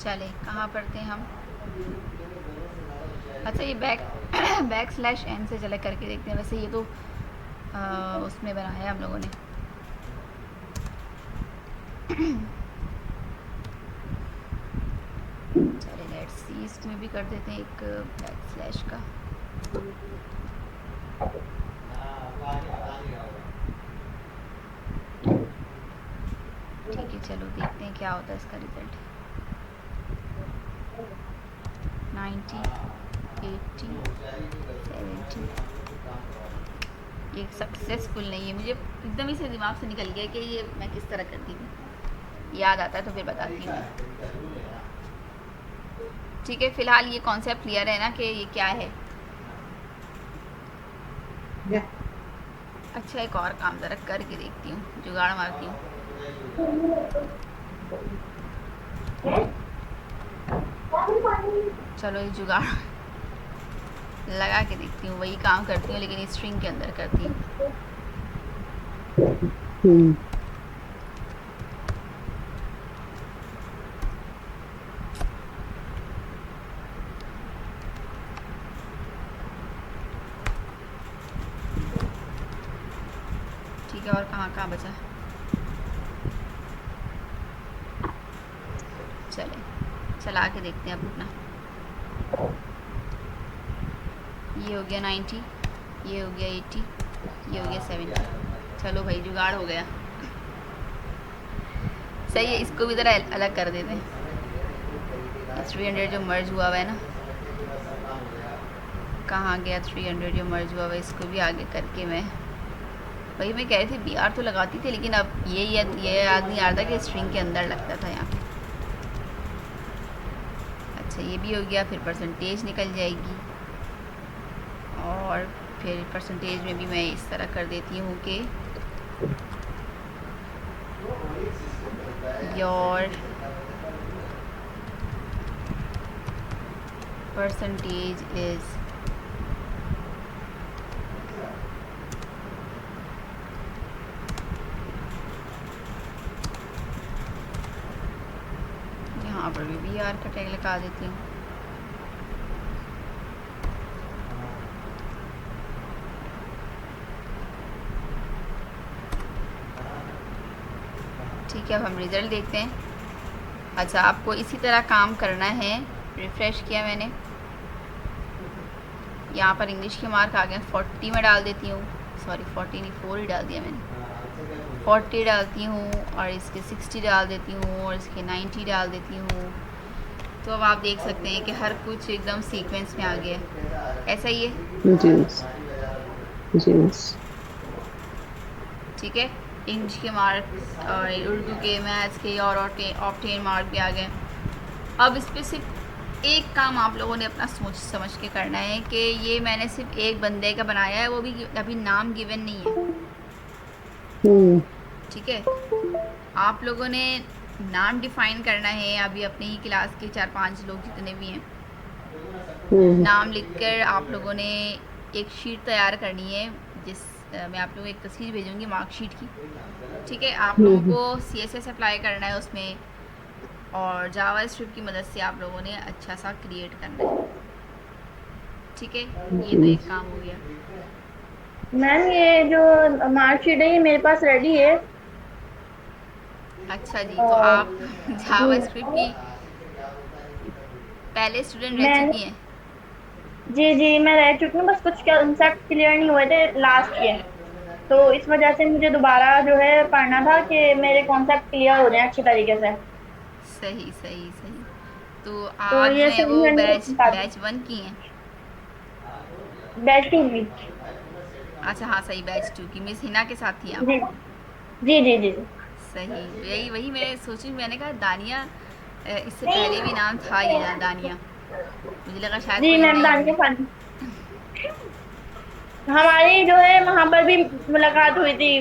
चले कहाँ पढ़ते हैं हम? अच्छा ये बैक स्लैश एन से चले करके देखते हैं। वैसे ये तो उसमें बनाया है हम लोगों ने। चले लेट्स सी, इसमें भी कर देते हैं एक बैक स्लैश का। ठीक है चलो देखते हैं क्या होता है इसका रिजल्ट। 90, 80, 70। ये सक्सेसफुल नहीं है। मुझे एकदम ही से दिमाग से निकल गया कि ये मैं किस तरह करती थी। याद आता है तो फिर बताती हूँ। ठीक है फिलहाल ये कॉन्सेप्ट क्लियर है ना कि ये क्या है। अच्छा एक और काम ज़रा करके देखती हूँ, जुगाड़ मारती हूँ। चलो ये जुगाड़ लगा के देखती हूँ। वही काम करती हूँ लेकिन स्ट्रिंग के अंदर करती हूँ। ठीक है और कहाँ बचा? चला के देखते हैं अब अपना। ये हो गया 90, ये हो गया 80, ये हो गया 70। चलो भाई जुगाड़ हो गया। सही है, इसको भी ज़रा अलग कर देते हैं। 300 जो मर्ज हुआ हुआ है ना, कहाँ गया 300 जो मर्ज हुआ हुआ है, इसको भी आगे करके मैं वही मैं कह रही थी BR तो लगाती थी लेकिन अब ये याद नहीं आ रहा था कि स्ट्रिंग के अंदर लगता था यहाँ। अच्छा ये भी हो गया। फिर परसेंटेज निकल जाएगी और फिर परसेंटेज में भी मैं इस तरह कर देती हूँ कि योर परसेंटेज इज़ यहाँ पर भी BR का टैग लगा देती हूँ। ठीक है अब हम रिज़ल्ट देखते हैं। अच्छा आपको इसी तरह काम करना है। रिफ़्रेश किया मैंने, यहाँ पर इंग्लिश के मार्क आ गए। 40 में डाल देती हूँ, सॉरी 40 नहीं 4 ही डाल दिया मैंने। 40 डालती हूँ और इसके 60 डाल देती हूँ और इसके 90 डाल देती हूँ। तो अब आप देख सकते हैं कि हर कुछ एकदम सीक्वेंस में आ गया। ऐसा ही है जी। ठीक है इंग्लिश के मार्क और उर्दू के, मैथ्स के और ऑप्टेन मार्क भी आ गए। अब इस पर सिर्फ एक काम आप लोगों ने अपना सोच समझ के करना है कि ये मैंने सिर्फ एक बंदे का बनाया है, वो भी अभी नाम गिवन नहीं है। ठीक है आप लोगों ने नाम डिफ़ाइन करना है। अभी अपने ही क्लास के 4-5 लोग जितने भी हैं, नाम लिखकर आप लोगों ने एक शीट तैयार करनी है, जिस मैं आप लोगों को एक तस्वीर भेजूंगी मार्कशीट की। ठीक है आप लोगों को CSS अप्लाई करना है उसमें और जावा स्क्रिप्ट की मदद से आप लोगों ने अच्छा सा क्रिएट करना है। ठीक है ये तो एक काम हो गया। मैम ये जो मार्कशीट है ये मेरे पास रेडी है। अच्छा जी तो आप जावा स्क्रिप्ट की पहले स्टूडेंट रह चुकी हैं? जी मैं रह चुकी हूँ, बस कुछ कंसेप्ट क्लियर नहीं हुए थे लास्ट ईयर, तो इस वजह से मुझे दोबारा जो है पढ़ना था कि मेरे कॉन्सेप्ट क्लियर हो जाए अच्छी तरीके से। सही तो आप ये जो है वो बैच 1 की हैं? बैच 2 की। अच्छा हाँ सही बैच 2 की मिस हिना के साथ थी आप? जी सही वही मैं सोची। मैंने कहा दानिया इससे पहले भी नाम था ये दानिया, मुझे लगा शायद जी कोई मैम नई दानिया होगी। खान हमारी जो है वहाँ पर भी मुलाकात हुई थी।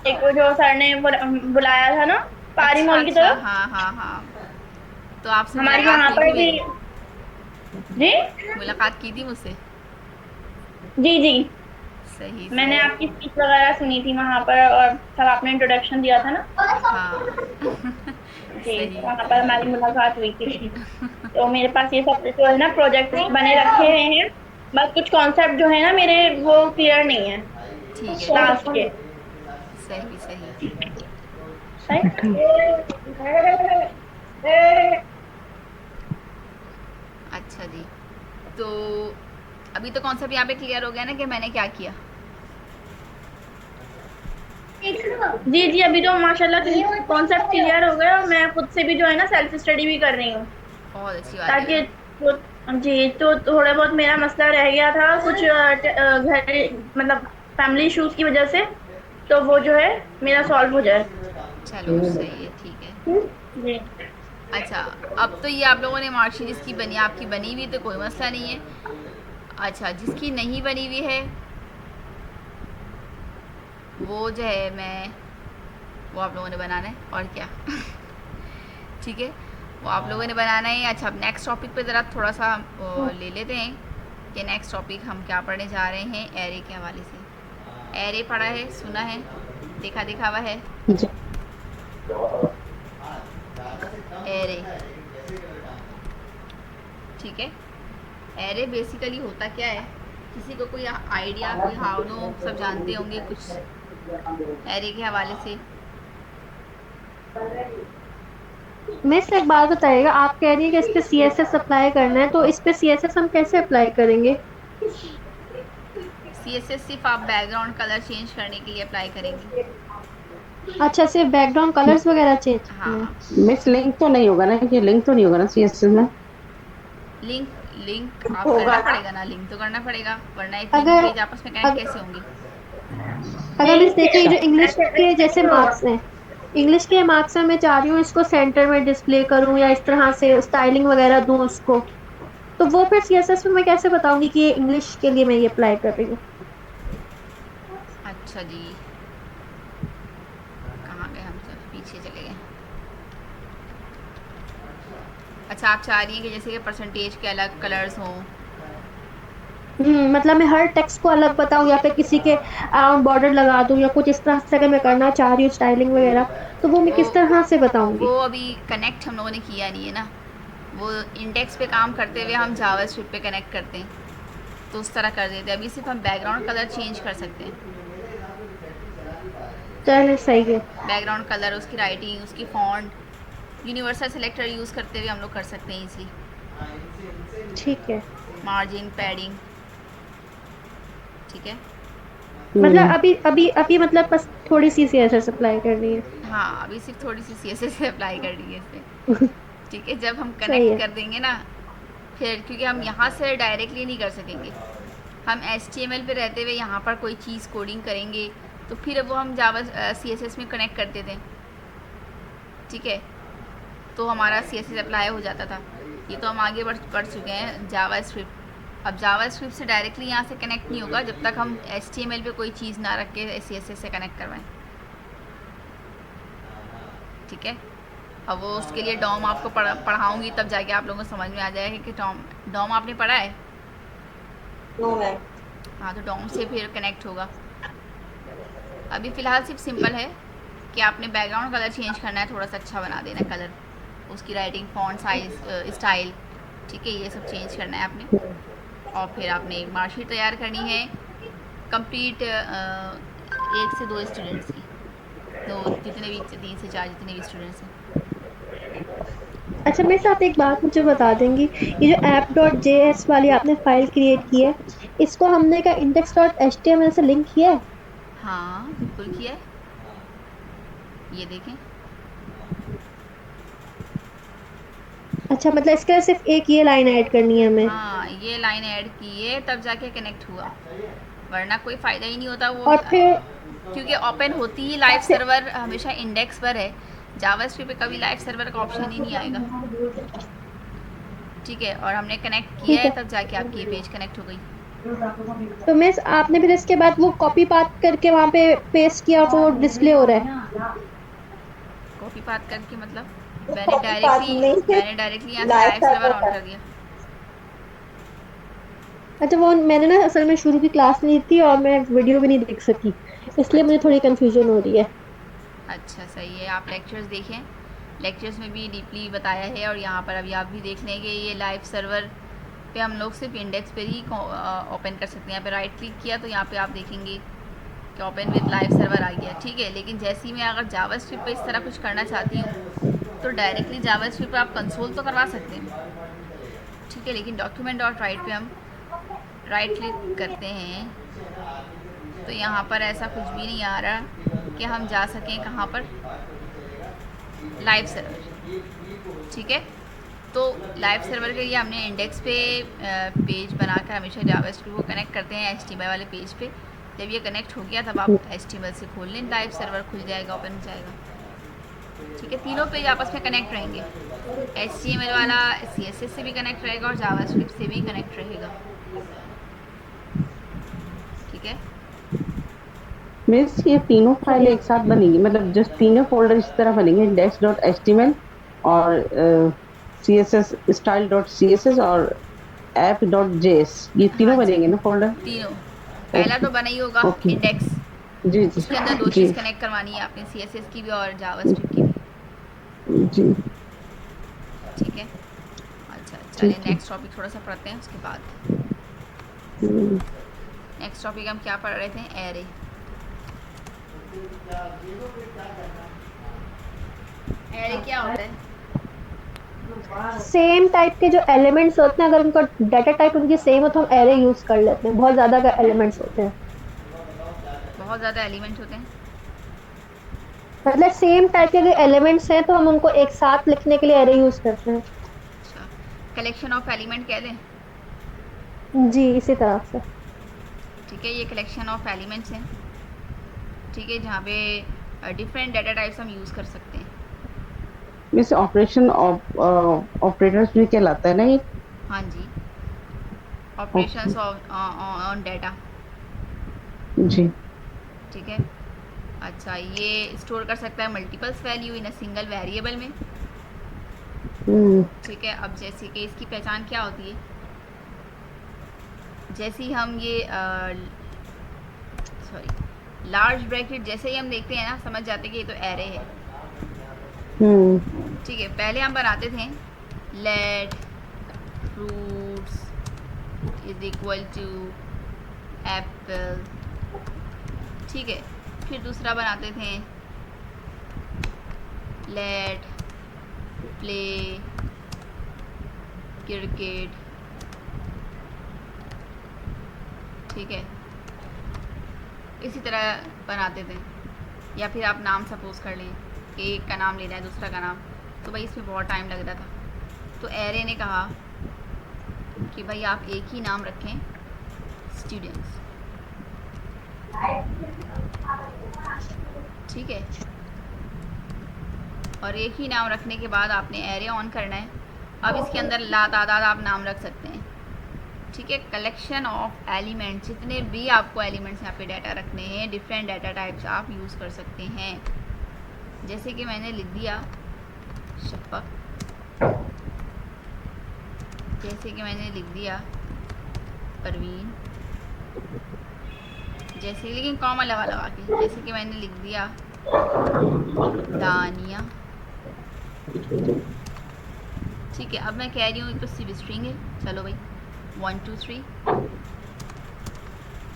एक वो जो सर ने बुलाया था ना पारी मॉल की अच्छा तरफ, हाँ तो आपसे हमारी वहाँ मुलाकात पर हुई भी। थी जी मुलाकात की थी मुझसे? जी सही मैंने आपकी स्पीच वगैरह सुनी थी वहाँ पर और सब आपने इंट्रोडक्शन दिया था ना। हाँ जी, सही। वहाँ पर हमारी मुलाकात हुई थी। तो मेरे पास ये सब जो है ना प्रोजेक्ट बने रखे हुए हैं, बस कुछ कॉन्सेप्ट जो है ना मेरे वो क्लियर नहीं है ठीक है, लास्ट के। सही सही। अच्छा जी, तो अभी तो कॉन्सेप्ट यहाँ पे क्लियर हो गया ना कि मैंने क्या किया। जी जी, अभी तो माशाल्लाह कॉन्सेप्ट क्लियर हो गया और मैं खुद से भी जो है ना सेल्फ स्टडी भी कर रही हूँ, बहुत अच्छी बात ताकि है। जी तो थोड़ा बहुत मेरा मसला रह गया था कुछ घर मतलब फैमिली इश्यूज की वजह से, तो वो जो है मेरा सॉल्व हो जाए। चलो सही है, ठीक है। जी अच्छा, अब तो ये आप लोगों ने मार्कशीट जिसकी बनी आपकी बनी हुई तो कोई मसला नहीं है। अच्छा, जिसकी नहीं बनी हुई है वो जो है वो आप लोगों ने बनाना है और क्या ठीक है, वो आप लोगों ने बनाना है। अच्छा, अब नेक्स्ट टॉपिक पे ज़रा थोड़ा सा ले लेते हैं कि नेक्स्ट टॉपिक हम क्या पढ़ने जा रहे हैं। एरे के हवाले से एरे पढ़ा है, सुना है, देखा देखा हुआ है जी एरे, ठीक है। एरे बेसिकली होता क्या है, किसी को कोई आइडिया, कोई हावनो सब जानते होंगे कुछ एरे के हवाले से। मिस एक बात बताइएगा, आप कह रही है कि इस पे CSS अप्लाई करना है, तो इस पे CSS हम कैसे अप्लाई करेंगे? CSS सिर्फ आप बैकग्राउंड कलर चेंज करने के लिए अप्लाई करेंगे। अच्छा, सिर्फ बैकग्राउंड कलर्स वगैरह चेंज करना है? हाँ, मिस लिंक तो नहीं होगा ना, ये लिंक तो नहीं होगा ना सीएसएस में? लिंक लिंक आप होगा करना ना। पड़ेगा ना, लिंक तो करना पड़ेगा, वरना ये तीन अगर पेज आपस में कनेक्ट अग, कैसे होंगे। अगर मिस देखिए जो इंग्लिश के जैसे मार्क्स हैं, इंग्लिश के मार्क्स में मैं चाह रही हूँ इसको सेंटर में डिस्प्ले करूँ या इस तरह से स्टाइलिंग वगैरह दूँ उसको, तो वो फिर CSS में मैं कैसे बताऊंगी कि ये इंग्लिश के लिए मैं ये अप्लाई कर रही हूँ? अच्छा जी, कहाँ गए हम, सब पीछे चले गए। अच्छा, आप चाह रही हैं कि जैसे कि परसेंटेज के अलग कलर्स हों। मतलब मैं हर टेक्स्ट को अलग बताऊं या फिर किसी के बॉर्डर लगा दूं या कुछ इस तरह से अगर मैं करना चाह रही हूँ स्टाइलिंग वगैरह, तो वो मैं वो किस तरह से बताऊंगी? वो अभी कनेक्ट हम लोगों ने किया नहीं है ना, वो इंडेक्स पे काम करते हुए हम जावास्क्रिप्ट पे कनेक्ट करते हैं, तो उस तरह कर देते हैं। अभी सिर्फ हम बैकग्राउंड कलर चेंज कर सकते हैं, चलिए सही है। बैकग्राउंड कलर, उसकी राइटिंग, उसकी फॉन्ट, यूनिवर्सल सेलेक्टर यूज़ करते हुए हम लोग कर सकते हैं इजीली। ठीक है, मार्जिन, पैडिंग, ठीक है। मतलब अभी अभी अभी मतलब बस थोड़ी सी CSS अप्लाई करनी है। हाँ, अभी सिर्फ थोड़ी सी CSS से अप्लाई कर दी है इसमें, ठीक है। जब हम सही कनेक्ट है। कर देंगे ना फिर, क्योंकि हम यहाँ से डायरेक्टली नहीं कर सकेंगे, हम HTML पे रहते हुए यहाँ पर कोई चीज़ कोडिंग करेंगे, तो फिर वो हम जावा CSS में कनेक्ट करते थे, ठीक है, तो हमारा CSS अप्लाई हो जाता था। ये तो हम आगे बढ़ चुके हैं जावास्क्रिप्ट। अब जावास्क्रिप्ट से डायरेक्टली यहाँ से कनेक्ट नहीं होगा जब तक हम HTML पे कोई चीज़ ना रख के CSS से कनेक्ट करवाएं, ठीक है। अब वो उसके लिए डॉम आपको पढ़ाऊँगी, तब जाके आप लोगों को समझ में आ जाएगा कि डॉम आपने पढ़ा है। No ma'am. हाँ, तो डॉम से फिर कनेक्ट होगा। अभी फ़िलहाल सिर्फ सिंपल है कि आपने बैकग्राउंड कलर चेंज करना है, थोड़ा सा अच्छा बना देना है कलर, उसकी राइटिंग, फॉन्ट साइज, स्टाइल, ठीक है, ये सब चेंज करना है आपने। और फिर आपने एक मार्कशीट तैयार करनी है कंप्लीट 1 से 2 स्टूडेंट्स की, तो जितने भी 3 से 4 जितने भी स्टूडेंट्स हैं। अच्छा, मेरे साथ एक बात मुझे बता देंगी, ये जो app.js वाली आपने फाइल क्रिएट की है, इसको हमने क्या index.html से लिंक किया है? हाँ, बिल्कुल किया है, ये देखें। अच्छा, मतलब इसका सिर्फ एक ये लाइन ऐड करनी है हमें? हाँ, ये लाइन ऐड की है तब जाके कनेक्ट हुआ, वरना कोई फ़ायदा ही नहीं होता वो, और फिर क्योंकि ओपन होती ही लाइव सर्वर हमेशा इंडेक्स पर है। जावास्क्रिप्ट पे कभी लाइव सर्वर का ऑप्शन ही नहीं आएगा, ठीक है। और हमने कनेक्ट किया है तब जाके आपकी ये पेज कनेक्ट हो गई। तो मिस आपने फिर इसके बाद वो कॉपी पास्ट करके वहाँ पे पेस्ट किया, वो डिस्प्ले हो रहा है? कॉपी पाथ करके मतलब मैंने Copy path नहीं, डायरेक्टली यहाँ से live live server server on पर। कर दिया। अच्छा, वो मैंने ना असल में शुरू की क्लास नहीं थी और मैं वीडियो भी नहीं देख सकी, इसलिए मुझे थोड़ी कंफ्यूजन हो रही है। अच्छा, सही है, आप लेक्चर्स देखें, लेक्चर्स में भी डीपली बताया है, और यहाँ पर अभी आप भी देख लेंगे ये लाइव सर्वर पे हम लोग सिर्फ इंडेक्स पे ही ओपन कर सकते हैं। यहाँ पे राइट क्लिक किया तो यहाँ पे आप देखेंगे कि ओपन विद लाइव सर्वर आ गया, ठीक है। लेकिन जैसे ही मैं अगर जावास्क्रिप्ट पे इस तरह कुछ करना चाहती हूँ तो डायरेक्टली जावास्क्रिप्ट पे आप कंसोल तो करवा सकते हैं, ठीक है। लेकिन डॉक्यूमेंट डॉट राइट पे हम राइट क्लिक करते हैं तो यहाँ पर ऐसा कुछ भी नहीं आ रहा कि हम जा सकें कहाँ पर, लाइव सर्वर, ठीक है। तो लाइव सर्वर के लिए हमने इंडेक्स पे पेज बनाकर हमेशा जावास्क्रिप्ट को कनेक्ट करते हैं HTML वाले पेज पे। जब ये कनेक्ट हो गया तब आप HTML से खोल लें, लाइव सर्वर खुल जाएगा, ओपन हो जाएगा, ठीक है। तीनों पेज आपस में कनेक्ट रहेंगे, HTML वाला CSS से भी कनेक्ट रहेगा और जावास्क्रिप्ट से भी कनेक्ट रहेगा, ठीक है। मीन्स ये तीनों फाइलें एक साथ बनेंगी, मतलब जस्ट तीनों फोल्डर इस तरह बनेंगे, index.html और css style.css और app.js, ये तीनों हाँ जी, बनेंगे ना फोल्डर? तीनों। पहला तो बना ही होगा ओके। इंडेक्स, जी जी उसके अंदर दो जी चीज़ कनेक्ट करवानी है आपने, CSS की भी और जावास्क्रिप्ट की भी, जी ठीक है। अच्छा चलिए ठीक है। नेक्स्ट टॉपिक थोड़ा सा पढ़ते हैं उसके बाद। हम्म, नेक्स्ट टॉपिक हम क्या पढ़ रहे थे, एरे। एरे क्या होता है? सेम टाइप के जो एलिमेंट्स होते हैं, अगर उनका डाटा टाइप उनकी सेम हो तो हम एरे यूज कर लेते हैं। बहुत ज्यादा अगर एलिमेंट्स होते हैं, बहुत ज़्यादा एलिमेंट होते हैं, मतलब सेम टाइप के अगर एलिमेंट्स हैं तो हम उनको एक साथ लिखने के लिए एरे यूज करते हैं। अच्छा। कलेक्शन ऑफ एलिमेंट कह दें, जी, इसी तरह से। ठीक है। ये कलेक्शन ऑफ एलिमेंट्स हैं, ठीक है, जहाँ पे डिफरेंट डाटा टाइप्स हम यूज़ कर सकते हैं। मीन्स ऑपरेशन ऑपरेटर्स भी कहलाता है ना ये? हाँ जी, ऑपरेशंस ऑन डाटा, जी ठीक है। अच्छा, ये स्टोर कर सकता है multiples value in a single variable में, ठीक है। अब जैसे कि इसकी पहचान क्या होती है, जैसे ही हम ये लार्ज ब्रैकेट जैसे ही हम देखते हैं ना, समझ जाते हैं कि ये तो एरे है, ठीक है। पहले हम बनाते थे let fruits is equal to apple, ठीक है। फिर दूसरा बनाते थे लेट प्ले क्रिकेट, ठीक है। इसी तरह बनाते थे। या फिर आप नाम सपोज कर लें कि एक का नाम लेना है दूसरा का नाम, तो भाई इसमें बहुत टाइम लग रहा था। तो एरे ने कहा कि भाई आप एक ही नाम रखें, स्टूडेंट्स, ठीक है। और एक ही नाम रखने के बाद आपने एरे ऑन करना है। अब इसके अंदर लातादाद आप नाम रख सकते हैं, ठीक है। कलेक्शन ऑफ एलिमेंट्स, जितने भी आपको एलिमेंट्स यहाँ पे डाटा रखने हैं, डिफरेंट डाटा टाइप्स आप यूज़ कर सकते हैं। जैसे कि मैंने लिख दिया शफक, जैसे कि मैंने लिख दिया परवीन, जैसे लेकिन कॉमा लगा लगा के, जैसे कि मैंने लिख दिया दानिया, ठीक है। अब मैं कह रही हूँ तो सिर्फ स्ट्रिंग है, चलो भाई 1 2 3,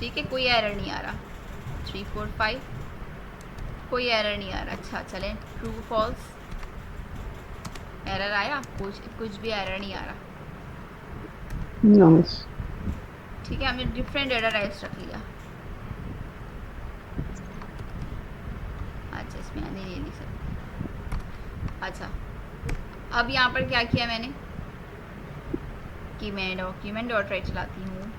ठीक है, कोई एरर नहीं आ रहा। 3 4 5, कोई एरर नहीं आ रहा। अच्छा चलें, ट्रू फॉल्स, एरर आया, कुछ भी एरर नहीं आ रहा, ठीक है। हमने डिफरेंट डाटा टाइप्स रख लिया। अच्छा, इसमें नहीं लिख सकते। अच्छा, अब यहाँ पर क्या किया मैंने कि मैं डॉक्यूमेंट डॉट राइट चलाती हूँ,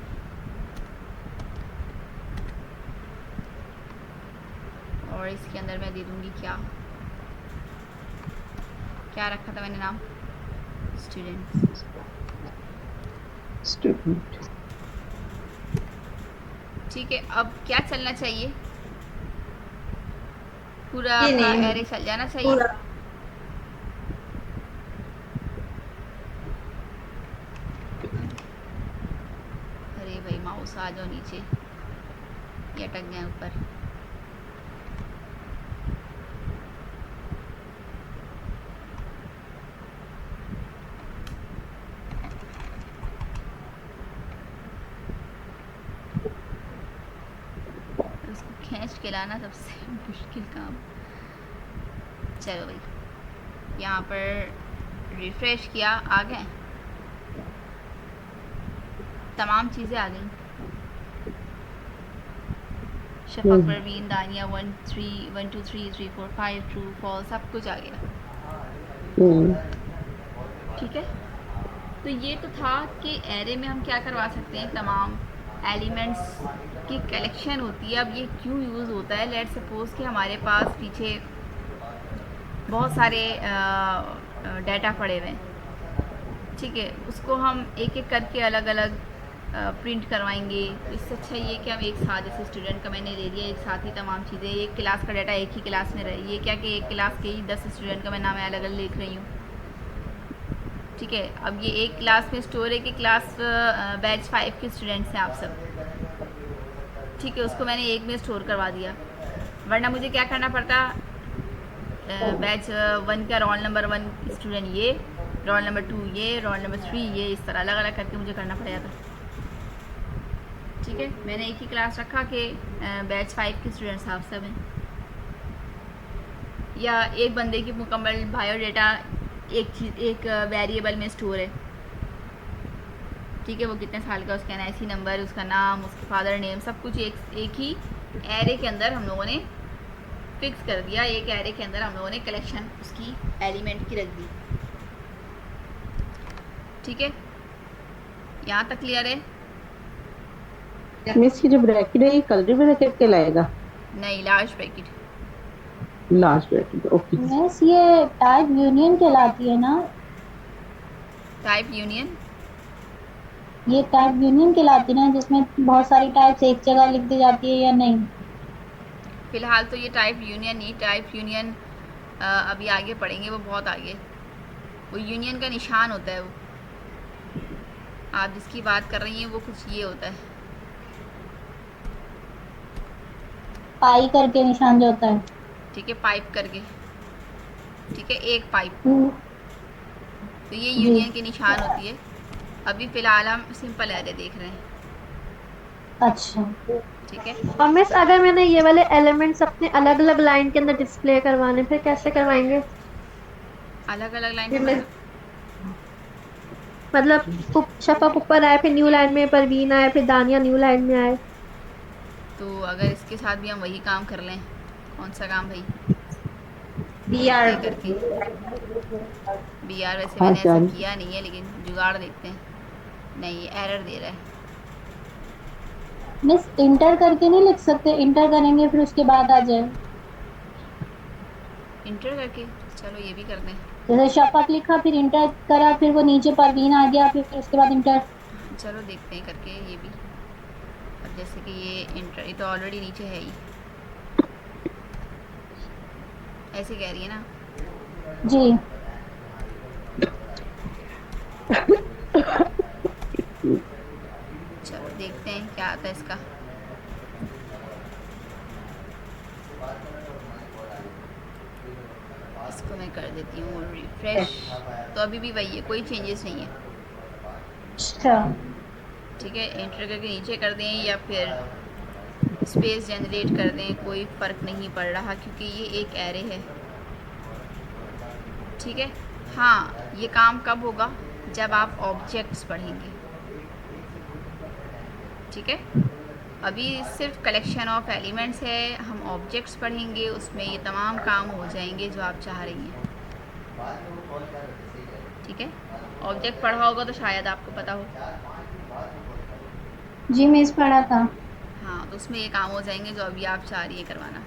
और इसके अंदर मैं दे दूँगी क्या क्या रखा था मैंने नाम, स्टूडेंट, ठीक है। अब क्या चलना चाहिए, पूरा एरे चल जाना चाहिए, अरे भाई माउस आ जाओ नीचे, ये अटक गया ऊपर। खींच के लाना सबसे मुश्किल काम। चलो भाई, यहाँ पर रिफ़्रेश किया, आ गए, तमाम चीज़ें आ गई। शफक, परवीन, दानिया, 1 2 3 3 4 5 ट्रू फॉल्स सब कुछ आ गया। ठीक है, तो ये तो था कि एरे में हम क्या करवा सकते हैं, तमाम एलिमेंट्स की कलेक्शन होती है। अब ये क्यों यूज़ होता है, लेट सपोज़ कि हमारे पास पीछे बहुत सारे डाटा पड़े हुए हैं, ठीक है, उसको हम एक एक करके अलग अलग प्रिंट करवाएंगे। तो इससे अच्छा ये कि हम एक साथ, जैसे स्टूडेंट का मैंने ले लिया, एक साथ ही तमाम चीज़ें, एक क्लास का डाटा एक ही क्लास में रहे। ये क्या कि एक क्लास के ही 10 स्टूडेंट का मैं नाम अलग अलग लिख रही हूँ, ठीक है। अब ये एक क्लास में स्टोर है कि क्लास बैच 5 के स्टूडेंट्स हैं आप सब, ठीक है, उसको मैंने एक में स्टोर करवा दिया। वरना मुझे क्या करना पड़ता, बैच 1 का रोल नंबर 1 स्टूडेंट ये, रोल नंबर 2 ये, रोल नंबर 3 ये, इस तरह अलग अलग करके मुझे करना पड़ जाता, ठीक है। मैंने एक ही क्लास रखा कि बैच 5 के स्टूडेंट्स आप सब हैं। या एक बंदे की मुकम्मल बायोडाटा एक वेरिएबल में स्टोर है, ठीक है, वो कितने साल का, उसका एनआईसी नंबर, उसका नाम, उसका फादर नेम, सब कुछ एक ही एरे के अंदर हम लोगों ने फिक्स कर दिया। एक एरे के अंदर हम लोगों ने कलेक्शन उसकी एलिमेंट की रख दी, ठीक है। यहाँ तक क्लियर है? मिस ये जो ब्रैकेट है ये कर्ली ब्रैकेट कहलाएगा? नहीं, large bracket. Large bracket, okay. Miss ये टाइप यूनियन कहलाती है ना? टाइप यूनियन, ये टाइप यूनियन कहलाती है ना, जिसमें बहुत सारी टाइप्स एक जगह लिख दी जाती है, या नहीं? फ़िलहाल तो ये टाइप यूनियन नहीं, टाइप यूनियन अभी आगे पढ़ेंगे, वो बहुत आगे। वो यूनियन का निशान होता है, वो आप जिसकी बात कर रही हैं वो कुछ ये होता है, पाई करके निशान जो होता है, ठीक है, पाइप करके, ठीक है, एक पाइप। हम्म, तो ये यूनियन की निशान होती है। अभी फ़िलहाल हम सिंपल एरे देख रहे हैं, अच्छा। ठीक है। और मिस अगर मैंने ये वाले एलिमेंट्स अपने अलग अलग लाइन के अंदर डिस्प्ले करवाने, फिर कैसे करवाएंगे? अलग अलग लाइन फिर में मैं- मतलब शफक ऊपर आए, फिर न्यू लाइन में परवीन आए, फिर दानिया न्यू लाइन में आए। तो अगर इसके साथ भी हम वही काम कर लें, कौन सा काम भाई? BR करके BR, वैसे मैंने ऐसा किया नहीं है, लेकिन जुगाड़ देखते हैं। नहीं, एरर दे रहा है। मिस इंटर करके नहीं लिख सकते? इंटर करेंगे फिर उसके बाद आ जाए, इंटर करके, चलो ये भी कर दें। जैसे शफक लिखा फिर इंटर करा, फिर वो नीचे परवीन आ गया, फिर उसके बाद इंटर। चलो देखते हैं करके ये भी। अब जैसे कि ये इंटर, ये तो ऑलरेडी नीचे है ही, ऐसे कह रही है ना? जी चलो देखते हैं क्या आता है इसका। इसको मैं कर देती हूँ रिफ्रेश, तो अभी भी वही है, कोई चेंजेस नहीं है, अच्छा। ठीक है। एंटर करके नीचे कर दें या फिर स्पेस जनरेट कर दें, कोई फ़र्क नहीं पड़ रहा, क्योंकि ये एक एरे है, ठीक है। हाँ, ये काम कब होगा, जब आप ऑब्जेक्ट्स पढ़ेंगे, ठीक है। अभी सिर्फ कलेक्शन ऑफ एलिमेंट्स है, हम ऑब्जेक्ट्स पढ़ेंगे, उसमें ये तमाम काम हो जाएंगे जो आप चाह रही हैं, ठीक है। ऑब्जेक्ट पढ़ा होगा तो शायद आपको पता हो, जी मिस पढ़ा था। हाँ, तो उसमें ये काम हो जाएंगे जो अभी आप चाह रही हैं करवाना,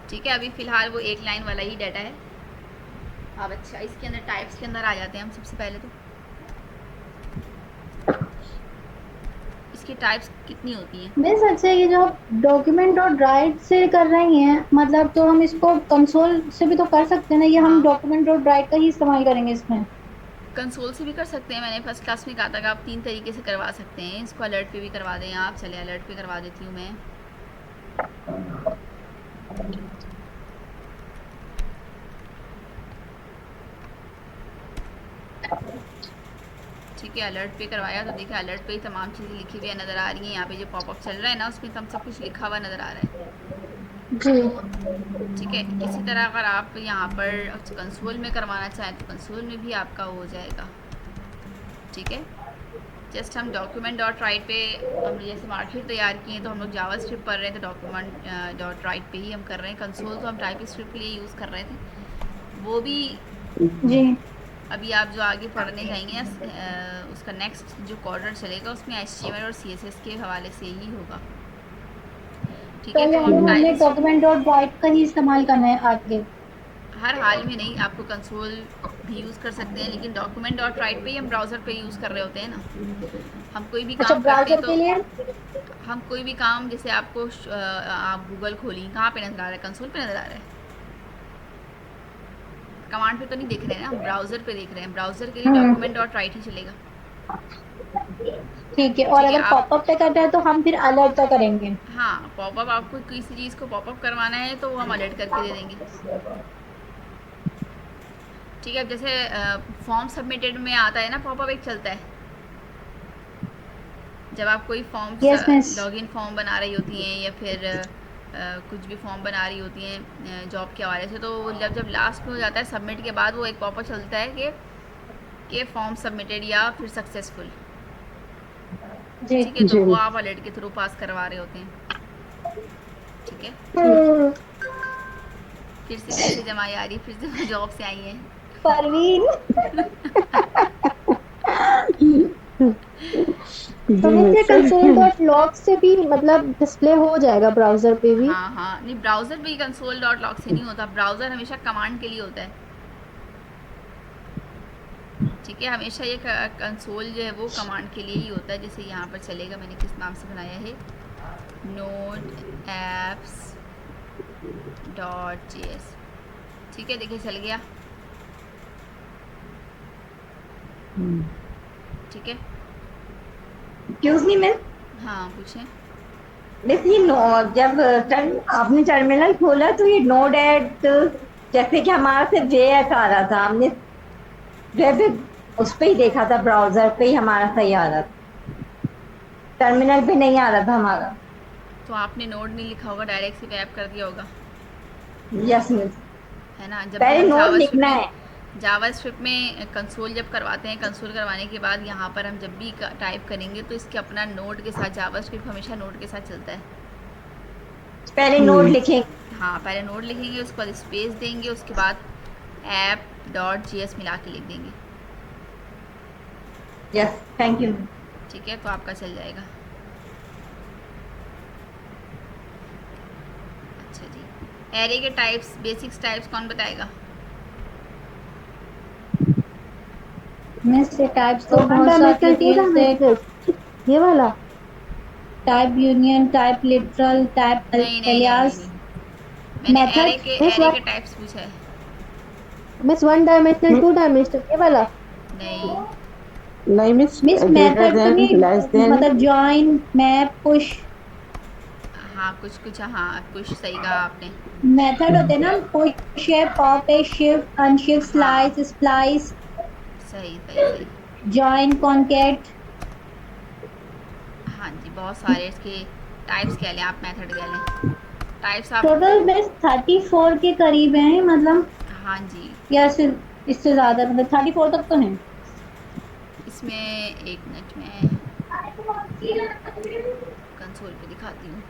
ठीक है। अभी फ़िलहाल वो एक लाइन वाला ही डाटा है। अब अच्छा, इसके अंदर टाइप्स के अंदर आ जाते हैं हम सबसे पहले। तो इसकी टाइप्स कितनी होती हैं? मिस अच्छा, ये जो डॉक्यूमेंट और राइट से कर रही हैं, मतलब तो हम इसको कंसोल से भी तो कर सकते हैं ना, ये हम हाँ। डॉक्यूमेंट और राइट का ही इस्तेमाल करेंगे इसमें? कंसोल से भी कर सकते हैं, मैंने फर्स्ट क्लास में कहा था कि आप 3 तरीके से करवा सकते हैं। इसको अलर्ट पे भी करवा दें आप, चले अलर्ट पे करवा देती हूँ मैं। ठीक है, अलर्ट पे करवाया तो देखिए अलर्ट पे ही तमाम चीज़ें लिखी हुई नज़र आ रही हैं। यहाँ पे जो पॉपअप चल रहा है ना, उसमें सब कुछ लिखा हुआ नज़र आ रहा है। जी ठीक है। इसी तरह अगर आप यहाँ पर कंसोल में करवाना चाहें तो कंसोल में भी आपका हो जाएगा। ठीक है। जस्ट हम डॉक्यूमेंट डॉट राइट पे हमने जैसे मार्कशीट तैयार की है तो हम लोग जावा स्क्रिप्ट पढ़ रहे थे, डॉक्यूमेंट डॉट राइट पे ही हम कर रहे हैं। कंसोल तो हम टाइप स्क्रिप्ट के लिए यूज़ कर रहे थे, वो भी जी अभी आप जो आगे पढ़ने जाएंगे उसका नेक्स्ट जो क्वार्टर चलेगा उसमें HTML और CSS के हवाले से ही होगा। ठीक तो है। तो यहाँ हम हमने टाइप डॉक्यूमेंट डॉट राइट का ही इस्तेमाल करना है आगे। हर हाल में नहीं, आपको कंसोल भी यूज़ कर सकते हैं, लेकिन डॉक्यूमेंट डॉट राइट पे ही हम ब्राउज़र पे यूज़ कर रहे होते हैं ना। हम कोई भी अच्छा, काम करते हैं ब्राउजर के लिए तो हम कोई भी काम जैसे आपको आप गूगल खोली, कहाँ पे नज़र आ रहा है? कंसोल पे नज़र आ रहा है, कमांड पे तो नहीं देख रहे हैं ना, हम ब्राउज़र पे देख रहे हैं। ब्राउज़र के लिए डॉक्यूमेंट डॉट राइट ही चलेगा। ठीक है। और ठीक है। अगर आप पॉपअप पे करना है तो हम फिर अलर्ट का करेंगे। हाँ, पॉपअप आपको किसी चीज़ को पॉपअप करवाना है तो वो हम अलर्ट करके दे देंगे। ठीक है। अब जैसे फॉर्म सबमिटेड में आता है ना, पॉपअप एक चलता है जब आप कोई form yes miss. Login form बना रही होती हैं या फिर कुछ भी फॉर्म बना रही होती हैं जॉब के हवाले से, तो जब लास्ट में हो जाता है सबमिट के बाद वो एक पॉपअप चलता है कि फॉर्म सबमिटेड या फिर सक्सेसफुल। जी ठीक है। तो जी। वो आप अलर्ट के थ्रू पास करवा रहे होते हैं। ठीक है। फिर से पैसे जमाई आ रही, फिर से जॉब से आई हैं। परवीन, जी तो ये मिस। कंसोल डॉट लॉग से भी मतलब डिस्प्ले हो जाएगा ब्राउजर पे भी। हाँ हाँ, नहीं ब्राउज़र भी कंसोल डॉट लॉग से नहीं होता, ब्राउज़र हमेशा कमांड के लिए होता है। ठीक है। हमेशा ये कंसोल जो है वो कमांड के लिए ही होता है। जैसे यहाँ पर चलेगा, मैंने किस नाम से बनाया है, नोड एप्स डॉट JS। ठीक है। देखिए चल गया। ठीक है। Excuse me miss. हाँ पूछें। मिस ये जब आपने टर्मिनल खोला तो ये नोड एट, जैसे कि हमारा सिर्फ JS आ रहा था, हमने जैसे उस पे ही देखा था, ब्राउजर पे ही हमारा सही आ रहा था, टर्मिनल पे नहीं आ रहा था हमारा। तो आपने नोड नहीं लिखा होगा, डायरेक्ट से टैप कर दिया होगा, यस मिस। है ना। जब भी पहले हम नोड लिखना है। जावा स्क्रिप्ट में कंसोल जब करवाते हैं, कंसोल करवाने के बाद यहाँ पर हम जब भी टाइप करेंगे तो इसके अपना नोड के साथ, जावा स्क्रिप्ट हमेशा नोड के साथ चलता है। पहले नोड लिखेंगे। हाँ, पहले नोड लिखेंगे, उसके बाद स्पेस देंगे, उसके बाद app.js मिला के लिख देंगे। Yes, thank you. ठीक है। तो आपका चल जाएगा। अच्छा जी। एरे के टाइप्स, बेसिक्स टाइप्स कौन बताएगा? मिस ये टाइप्स तो बहुत सारे डिटेल से, ये वाला type union, type literal, type नहीं नहीं नहीं नहीं, एलियास, नहीं। मैंने मेथड। एरे के टाइप्स पूछा है। मिस 1 डायमेंशनल 2 डायमेंशनल ये वाला। नहीं नहीं मिस, मिस ग्रेटर मेथड तो देन, नहीं, लेस देन। मतलब जॉइन, मैप, पुश। हाँ, कुछ हाँ, कुछ सही कहा आपने। मेथड होते हैं ना, पुश है, पॉप है, शिफ्ट, अनशिफ्ट, स्लाइस, स्प्लाइस, सही सही सही। Join, concat. हाँ जी, बहुत सारे इसके टाइप्स कह लें आप, मेथड कह लें, टाइप्स आप। टोटल मिस 34 के करीब हैं, मतलब हाँ जी। या सिर्फ इससे ज्यादा, मतलब 34 तक तो हैं। इसमें एक मिनट में कंसोल पे दिखाती हूँ,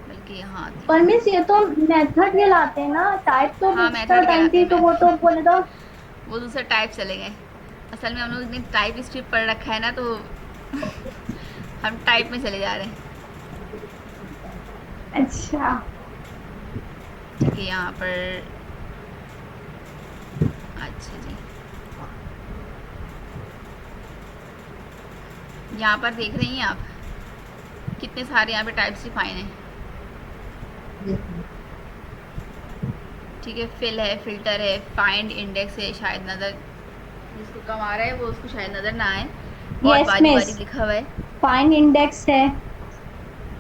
बल्कि यहाँ आती पर हूँ। मिस ये तो मेथड कहलाते हैं ना, टाइप तो हाँ, एक्स्ट्रा मेथड टाइम कहलाते थी हैं। तो वो तो बोले तो। वो दूसरे टाइप चले गए। असल में हम लोग इतनी टाइप स्क्रिप्ट पढ़ रखा है ना, तो हम टाइप में चले जा रहे हैं। अच्छा, ठीक है। यहाँ पर अच्छा जी, यहाँ पर देख रही हैं आप कितने सारे यहाँ पे टाइप्स डिफाइन हैं। ठीक है। फिल है, फिल्टर है, फाइंड, इंडेक्स है, शायद नज़र जिसको कम आ रहा है वो उसको शायद नज़र ना आए, बहुत Yes, बारीक miss. बारीक लिखा हुआ है। फाइंड इंडेक्स है,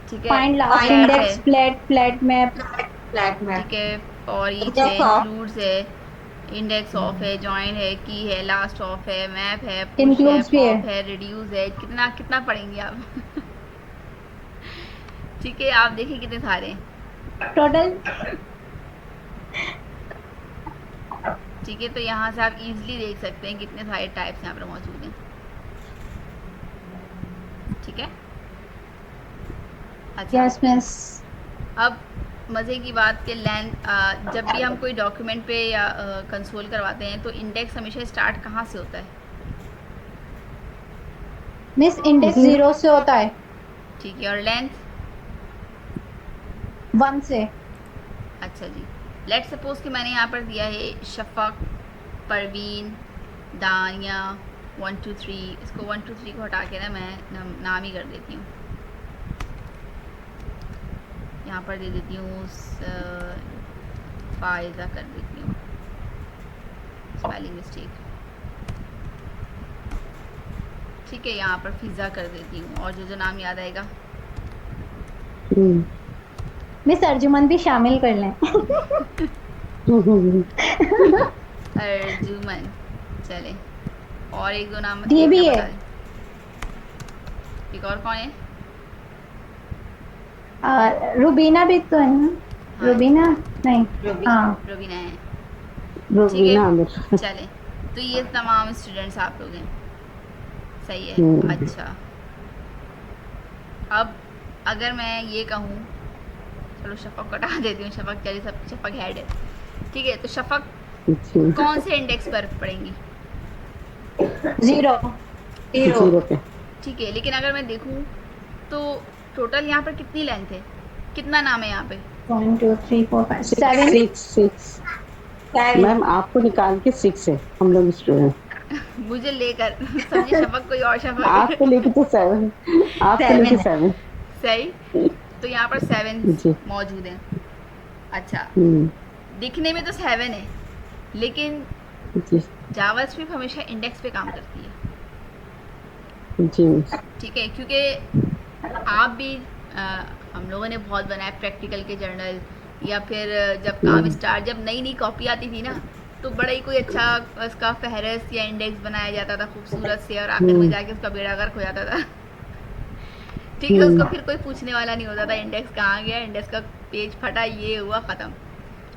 ठीक है। फाइंड लास्ट फ्लैट इंडेक्स, है। Flat, flat map. फ्लैट में ठीक है। और ईच है, इंक्लूड्स है, इंडेक्स ऑफ है, जॉइन है, की है, लास्ट ऑफ है, मैप है, पुश है, Includes भी है। पॉप है, रिड्यूस है। कितना कितना पढ़ेंगे आप? ठीक है। आप देखिए कितने सारे हैं। टोटल ठीक है, तो यहाँ से आप इजीली देख सकते हैं कितने सारे टाइप्स यहाँ पर मौजूद हैं। ठीक है, अच्छा यस मिस। अब मज़े की बात के लेंथ, जब भी हम कोई डॉक्यूमेंट पे या कंसोल करवाते हैं तो इंडेक्स हमेशा स्टार्ट कहाँ से होता है? मिस इंडेक्स 0 से होता है, ठीक है, और लेंथ? 1 से। अच्छा जी, लेट सपोज कि मैंने यहाँ पर दिया है शफक, परवीन, दानिया 1 2 3। इसको 1 2 3 को हटा के ना मैं नाम ही कर देती हूँ। यहाँ पर दे देती हूँ फायदा कर देती हूँ, स्पेलिंग मिस्टेक। ठीक है, यहाँ पर फिज़ा कर देती हूँ, और जो जो नाम याद आएगा। मिस अर्जुमन भी शामिल कर लें। अर्जुमन, चले, और एक दो नाम ये भी है। बता दें। एक और कौन है? रुबीना भी तो है ना? हाँ। रुबीना नहीं, हाँ रोबीना है। रोबीना आमिर। चले, तो ये तमाम स्टूडेंट्स आप लोग हैं, सही है। अच्छा, अब अगर मैं ये कहूँ, चलो शफक को हटा देती हूँ, शफक चलिए, सब शफक हेड है। ठीक है, तो शफक कौन से इंडेक्स पर पढ़ेंगी? 0 पे। ठीक है, लेकिन अगर मैं देखूँ तो टोटल यहाँ पर कितनी लेंथ है, कितना नाम है यहाँ पे? 1 2 3 4 5 7 6 मैम, आपको निकाल के 6 है हम लोग स्टूडेंट। मुझे लेकर समझे, शफक कोई और शफक। आपको लेके तो 7, आपको लेके 7। सही, तो यहाँ पर 7 जी। मौजूद हैं। अच्छा, दिखने में तो 7 है, लेकिन जी जावास्क्रिप्ट हमेशा इंडेक्स पे काम करती है। जी ठीक है, क्योंकि आप भी हम लोगों ने बहुत बनाया प्रैक्टिकल के जर्नल, या फिर जब काम स्टार्ट, जब नई नई कॉपी आती थी ना, तो बड़ा ही कोई अच्छा उसका फहरिस्त या इंडेक्स बनाया जाता था खूबसूरत से, और आखिर में जाके उसका बेड़ा गर्क हो जाता था। ठीक है, उसको फिर कोई पूछने वाला नहीं होता था इंडेक्स कहाँ गया, इंडेक्स का पेज फटा, ये हुआ, ख़त्म।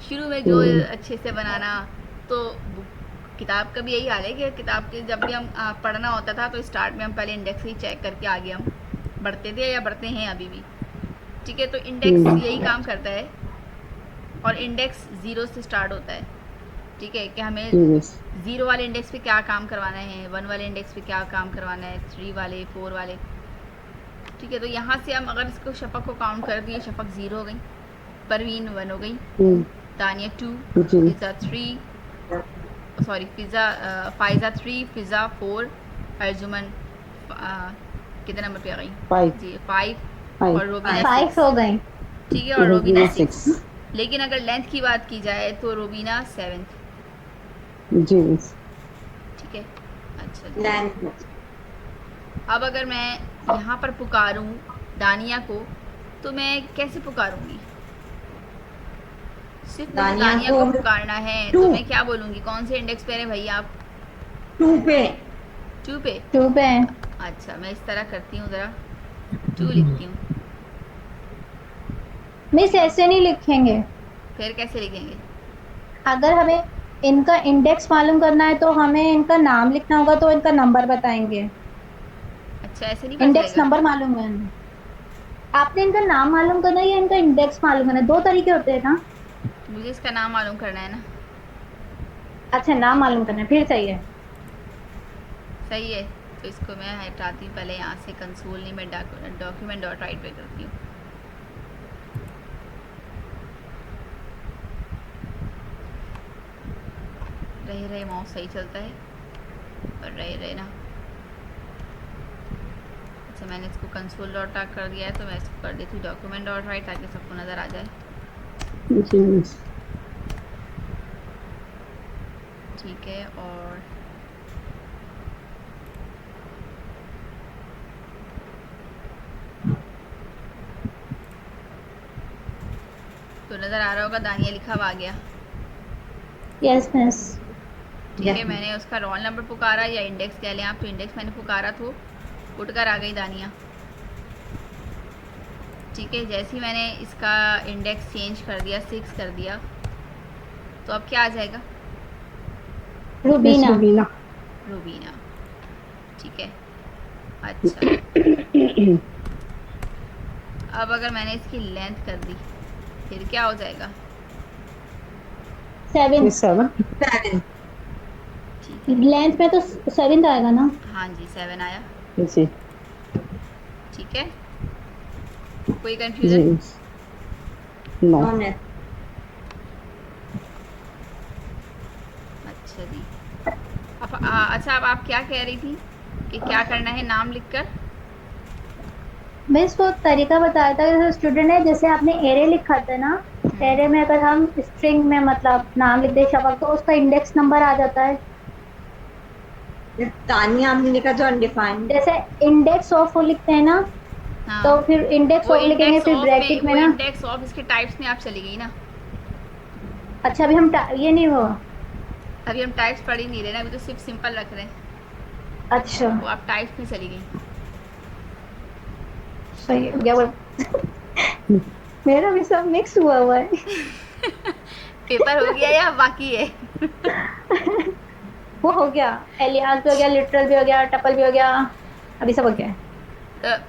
शुरू में जो अच्छे से बनाना, तो किताब का भी यही हाल है कि किताब के जब भी हम पढ़ना होता था तो स्टार्ट में हम पहले इंडेक्स ही चेक करके आगे हम बढ़ते थे, या बढ़ते हैं अभी भी। ठीक है, तो इंडेक्स यही काम करता है, और इंडेक्स 0 से स्टार्ट होता है। ठीक है, कि हमें 0 वाले इंडेक्स पे क्या काम करवाना है, 1 वाले इंडेक्स पे क्या काम करवाना है, 3 वाले, 4 वाले। ठीक है, तो यहाँ से हम अगर इसको शफक को काउंट कर दिए, शफक 0 हो गई, परवीन 1 हो गई, दानिया 2, फिज़ा 3, सॉरी फाइज़ा 3, फिज़ा 4, अर्जुमन कितने नंबर पे आ गई? 5 जी 5, और रोबीना 5 हो गई। ठीक है, और रोबीना 6। लेकिन अगर लेंथ की बात की जाए तो रोबीना 7th। जी ठीक है, अच्छा जी। अब अगर मैं यहाँ पर पुकारूँ दानिया को, तो मैं कैसे पुकारूंगी? सिर्फ मुझे दानिया को पुकारना है, तो मैं क्या बोलूँगी, कौन से इंडेक्स पे हैं भैया आप? 2 पे। 2 पे? 2 पे। अच्छा, मैं इस तरह करती हूँ, ज़रा 2 लिखती हूँ। मिस ऐसे नहीं लिखेंगे, फिर कैसे लिखेंगे? अगर हमें इनका इंडेक्स मालूम करना है तो हमें इनका नाम लिखना होगा, तो इनका नंबर बताएंगे। अच्छा, ऐसे नहीं पता इंडेक्स चलेगा? नंबर मालूम है, आपने इनका नाम मालूम करना है या इनका इंडेक्स मालूम करना है, 2 तरीके होते हैं ना। मुझे इसका नाम मालूम करना है ना। अच्छा, नाम मालूम करना है, फिर सही है। सही है, तो इसको मैं हटाती हूँ पहले यहाँ से, कंसोल नहीं, मैं डॉक्यूमेंट डॉट राइट पे करती हूँ। रहे माउस सही चलता है, और रहे ना। अच्छा, मैंने इसको कंसोल डॉट राइट कर दिया है, तो मैं इसको कर देती हूँ डॉक्यूमेंट डॉट राइट, ताकि सबको नज़र आ जाए। ठीक है, और तो नज़र आ रहा होगा, दानिया लिखा हुआ आ गया। Yes miss. ठीक है, मैंने उसका रोल नंबर पुकारा, या इंडेक्स कह लें आप, तो इंडेक्स मैंने पुकारा तो उठकर आ गई दानिया। ठीक है, जैसे ही मैंने इसका इंडेक्स चेंज कर दिया, 6 कर दिया, तो अब क्या आ जाएगा? मिस रुबीना। रुबीना। रूबीना। ठीक है, अच्छा। अब अगर मैंने इसकी लेंथ कर दी फिर क्या हो जाएगा? 7। मिस 7। ठीक है, लेंथ में तो 7 आएगा ना। हाँ जी 7 आया। जी ठीक है, कोई जी कंफ्यूजन? नो। अच्छा जी। अच्छा, अब आप क्या कह रही थी कि क्या करना है नाम लिखकर? मैं इसको तरीका बताया था, जैसे स्टूडेंट है, जैसे आपने एरे लिखा था ना, एरे में अगर हम स्ट्रिंग में मतलब नाम लिख दे शब्द तो उसका इंडेक्स नंबर आ जाता है। तानिया हमने लिखा जो अनडिफाइंड। जैसे इंडेक्स ऑफ लिखते हैं ना, हाँ, तो फिर इंडेक्स वो ऑफ लिखेंगे, इंडेक्स फिर ऑफ में, ब्रैकेट में वो ना। इंडेक्स ऑफ इसके टाइप्स में आप चली गई ना। अच्छा अभी हम ये नहीं हुआ। अभी हम टाइप्स पढ़ ही नहीं रहे ना, अभी तो सिर्फ सिंपल रख रहे हैं। अच्छा वो आप टाइप्स में चली गई। सही हो गया वो। मेरा भी सब मिक्स हुआ हुआ है। पेपर हो गया या बाकी है? वो हो गया, एलियास भी हो गया, लिटरल भी हो गया, टपल भी हो गया, अभी सब हो गया है।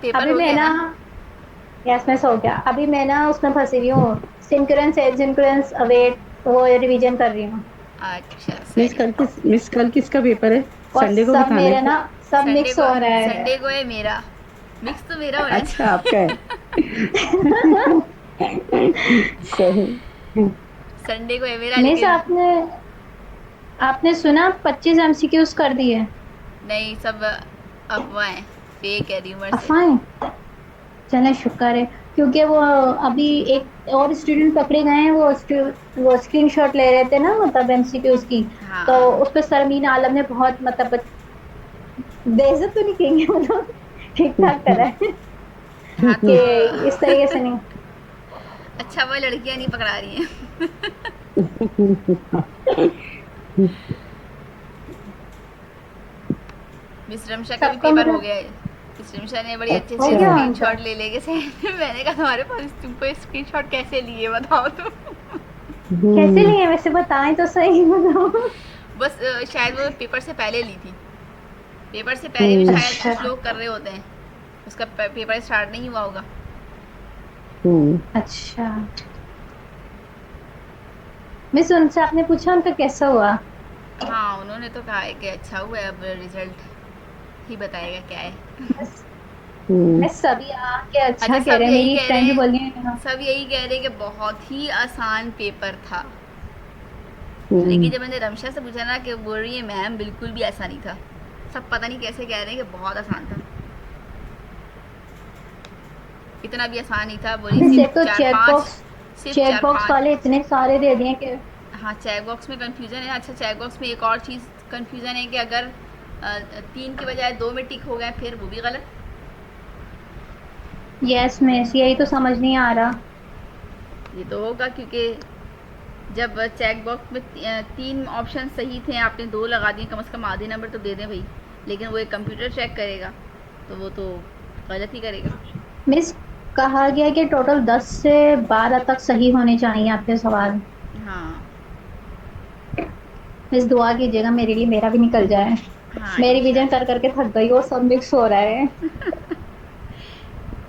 पेपर अभी हो मैं गया ना, ना? यस मैं सो गया। अभी मैं ना उसमें फंसी हुई हूँ, सिंक्रेंस एसिंक्रेंस अवेट, वो रिवीजन कर रही हूँ। अच्छा मिस सही। कल किसका पेपर है? और संडे को सब बताना मेरे है। ना सब संडे मिक्स को, हो रहा है। संडे को है मेरा। मिक्स तो मेरा होना अच्छा चाहिए। आपका है। सही। संडे को है मेरा, मिस लेकिन आपने आपने सुना 25 एमसीक्यूज कर दिए? नहीं, सब अफवाह है, फेक है, र्यूमर्स है। अफवाहें? चले शुक्र है, क्योंकि वो अभी एक और स्टूडेंट पकड़े गए हैं, वो स्क्रीनशॉट ले रहे थे ना मतलब एमसीक्यूज की। तो हाँ। उस पर सरमीन आलम ने बहुत मतलब बेइज्जत तो नहीं कहेंगे, मतलब ठीक ठाक करा है हाँ कि तो इस तरीके से नहीं। अच्छा, वो लड़कियां नहीं पकड़ा रही हैं। मिस रमशा का भी सबका पेपर हो मतलब गया है। मिस रमशा ने बड़ी अच्छे हो अच्छे गया उनका। स्क्रीनशॉट ले लेके से मैंने कहा तुम्हारे पास, तुमको स्क्रीनशॉट कैसे लिए बताओ तो। कैसे लिए वैसे बताएं तो सही बताओ। बस शायद वो पेपर से पहले ली थी। पेपर से पहले भी शायद अच्छा कुछ लोग कर रहे होते हैं, उसका पेपर स्टार्ट नहीं हुआ होगा। अच्छा, मिस उनसे आपने पूछा उनका कैसा हुआ? हाँ, उन्होंने तो कहा है कि अच्छा हुआ है, अब रिजल्ट ही बताएगा क्या है। मिस सभी आके अच्छा अच्छा, कह रहे हैं, मेरी फ्रेंड भी बोल रही है। सब यही कह रहे हैं कि बहुत ही आसान पेपर था। लेकिन जब मैंने रमशा से पूछा ना, कि बोल रही है मैम बिल्कुल भी ऐसा नहीं था। सब पता नहीं कैसे कह रहे हैं कि बहुत आसान था। इतना भी आसान नहीं था, बोली मिस एक सिर्फ तो चार चेक पाँच, बॉक्स सिर्फ चेक चार बॉक्स वाले पाँच। इतने सारे दे दिए कि हाँ, चेक बॉक्स में कंफ्यूजन है। अच्छा, चेक बॉक्स में एक और चीज़ कंफ्यूजन है कि अगर 3 के बजाय 2 में टिक हो गए फिर वो भी गलत। यस मिस, यही तो समझ नहीं आ रहा। ये तो होगा क्योंकि जब चेक बॉक्स में 3 ऑप्शन सही थे, आपने 2 लगा दिए, कम से कम आधे नंबर तो दे दें भाई। लेकिन वो एक कंप्यूटर चेक करेगा तो वो तो गलत ही करेगा। मिस कहा गया कि टोटल 10 से 12 तक सही होने चाहिए आपके सवाल। हाँ मिस दुआ कीजिएगा मेरे लिए, मेरा भी निकल जाए। हाँ, मैं रिवीजन कर करके थक गई और सब मिक्स हो रहा है।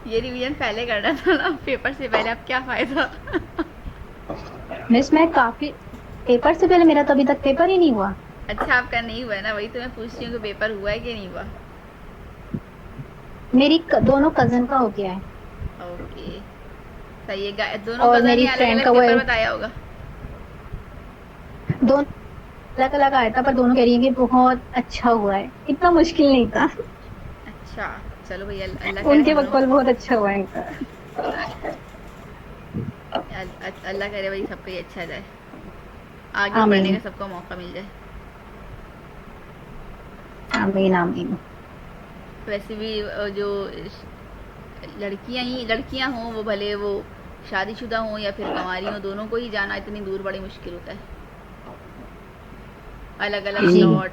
ये रिवीजन पहले करना था ना पेपर से पहले, अब क्या फ़ायदा। मिस मैं काफी, पेपर से पहले मेरा तो अभी तक पेपर ही नहीं हुआ। अच्छा, आपका नहीं हुआ है ना, वही तो मैं पूछ रही हूँ कि पेपर हुआ है कि नहीं हुआ। मेरी दोनों कजन का हो गया है ओके, सही है। दोनों और कज़न मेरी ने अलग फ्रेंड अलग का वो पेपर है। बताया होगा। दोनों अलग अलग आया था, पर दोनों कह रही है कि बहुत अच्छा हुआ है, इतना मुश्किल नहीं था। अच्छा, चलो भैया, अल्लाह करे उनके हम लोग, बकवाल बहुत अच्छा हुआ है इनका। अल्लाह करे भाई सबको ही अच्छा जाए, आगे आमीन। बढ़ने का सबको मौका मिल जाए। आमीन आमीन। वैसे भी जो लड़कियां हों, वो भले वो शादीशुदा हों या फिर कंवारी हों, दोनों को ही जाना इतनी दूर बड़ी मुश्किल होता है। अलग अलग जी। स्लॉट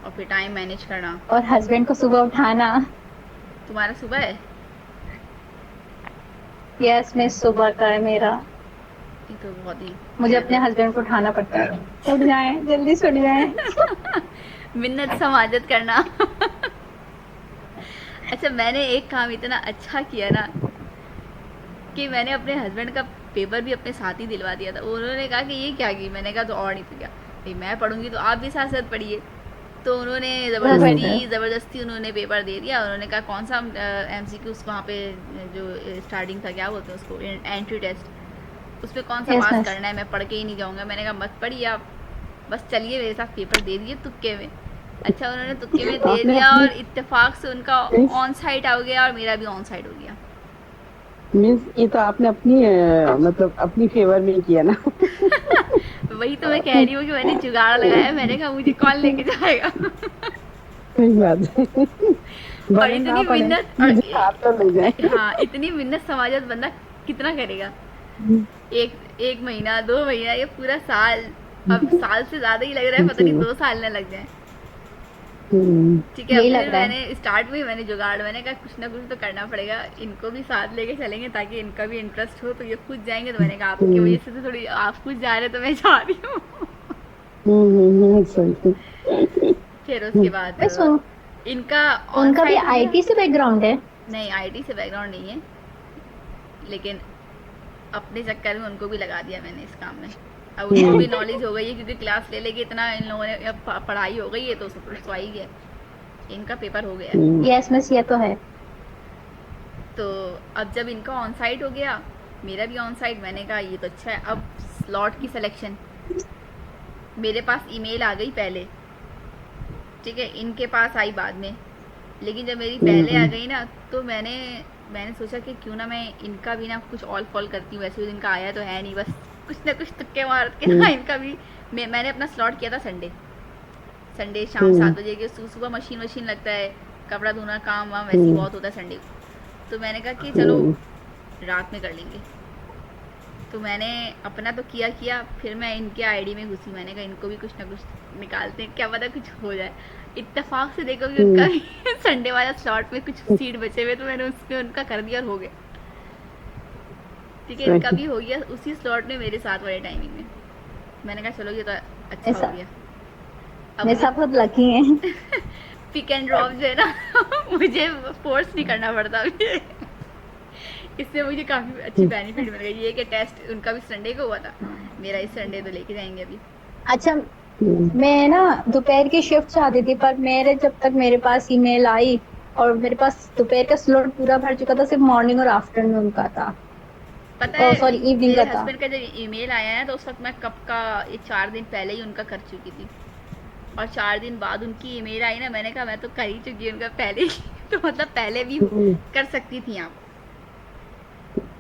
और फिर टाइम मैनेज करना। और हस्बैंड को सुबह उठाना। तुम्हारा सुबह है? यस मिस, सुबह का है मेरा। ये तो बहुत ही मुझे अपने हस्बैंड को उठाना पड़ता है। उठ जाए, जल्दी से उठ जाए। मिन्नत समाजत करना। अच्छा, मैंने एक काम इतना अच्छा किया ना कि मैंने अपने हस्बैंड का पेपर भी अपने साथ ही दिलवा दिया था। उन्होंने कहा कि ये क्या की, मैंने कहा तो और नहीं तो क्या, भाई मैं पढ़ूंगी तो आप भी साथ साथ पढ़िए। तो उन्होंने ज़बरदस्ती उन्होंने पेपर दे दिया। उन्होंने कहा कौन सा MCQ वहाँ पे जो स्टार्टिंग था, क्या बोलते हैं उसको, एंट्री टेस्ट, उस पर कौन सा Yes, पास miss. करना है, मैं पढ़ के ही नहीं जाऊँगा। मैंने कहा मत पढ़िए आप, बस चलिए मेरे साथ पेपर दे दिए तुक्के में। अच्छा, उन्होंने तुक्के में दे आपने दिया अपनी और इत्तेफाक से उनका मिस ऑन साइड हो गया और मेरा भी ऑन साइड हो गया। मिस ये तो आपने अपनी मतलब अपनी फेवर में ही किया ना। वही तो मैं कह रही हूँ कि मैंने जुगाड़ लगाया। मैंने कहा मुझे कौन लेके जाएगा। सही बात है। और भले ना इतनी पढ़े मिन्नत, मुझे साथ तो ले जाए। हाँ, इतनी मिन्नत समाजत बंदा कितना करेगा। एक महीना 2 महीना, ये पूरा साल, अब साल से ज्यादा ही लग रहा है, पता नहीं 2 साल न लग जाए। ठीक है, यही फिर लग रहा है। मैंने स्टार्ट में मैंने जुगाड़, मैंने कहा कुछ ना कुछ तो करना पड़ेगा, इनको भी साथ लेके चलेंगे ताकि इनका भी इंटरेस्ट हो, तो ये खुद जाएंगे। तो मैंने कहा आपकी वजह से तो थोड़ी, आप खुद जा रहे तो मैं जा रही हूँ। सही। फिर उसके बाद मिस, इनका ऑन उनका भी साइड हो गया। आईटी से बैकग्राउंड है। नहीं, IT से बैकग्राउंड नहीं है, लेकिन अपने चक्कर में उनको भी लगा दिया मैंने इस काम में। अब उनको भी नॉलेज हो गई है, क्योंकि क्लास ले लेके इतना इन लोगों ने अब पढ़ाई हो गई है, तो सब कुछ तो आ ही गया, इनका पेपर हो गया है। यस मिस, ये तो है। तो अब जब इनका ऑन साइट हो गया, मेरा भी ऑन साइट, मैंने कहा ये तो अच्छा है। अब स्लॉट की सिलेक्शन, मेरे पास ईमेल आ गई पहले, ठीक है, इनके पास आई बाद में। लेकिन जब मेरी पहले आ गई ना, तो मैंने सोचा कि क्यों ना मैं इनका भी ना कुछ ऑल फॉल करती हूँ। वैसे भी इनका आया तो है नहीं, बस कुछ ना कुछ तुक्के मार के ना इनका भी। मैंने अपना स्लॉट किया था संडे शाम 7 बजे के। सुबह मशीन लगता है, कपड़ा धोना काम वाम वैसे ही बहुत होता है संडे को। तो मैंने कहा कि चलो रात में कर लेंगे। तो मैंने अपना तो किया, फिर मैं इनके ID में घुसी। मैंने कहा इनको भी कुछ ना कुछ निकालते हैं, क्या पता कुछ हो जाए। इत्तेफाक से देखो कि उनका संडे वाला स्लॉट में कुछ सीट बचे हुए, तो मैंने उसमें उनका कर दिया और हो गया। ठीक है, इनका भी हो गया उसी स्लॉट में मेरे साथ वाले टाइमिंग में। मैंने कहा चलो ये तो अच्छा हो गया। अब मिस, आप बहुत लकी हैं। पिक एंड ड्रॉप जो है ना, मुझे फोर्स नहीं करना पड़ता अभी। इससे मुझे काफ़ी अच्छी बेनिफिट मिल गई। ये कि टेस्ट उनका भी संडे को हुआ था, मेरा इस संडे तो लेके जाएंगे अभी। अच्छा, मैं ना दोपहर की शिफ्ट चाहती थी, पर जब तक मेरे पास ईमेल आई और मेरे पास दोपहर का स्लॉट पूरा भर चुका था, सिर्फ मॉर्निंग और आफ्टरनून का था। पता है, सॉरी, इवनिंग मेरे का था। हस्बैंड का जब ईमेल आया है, तो उस वक्त मैं कब का, ये 4 दिन पहले ही उनका कर चुकी थी। और 4 दिन बाद उनकी ईमेल आई ना, मैंने कहा मैं तो कर ही चुकी हूँ उनका पहले ही। तो मतलब पहले भी कर सकती थी आप,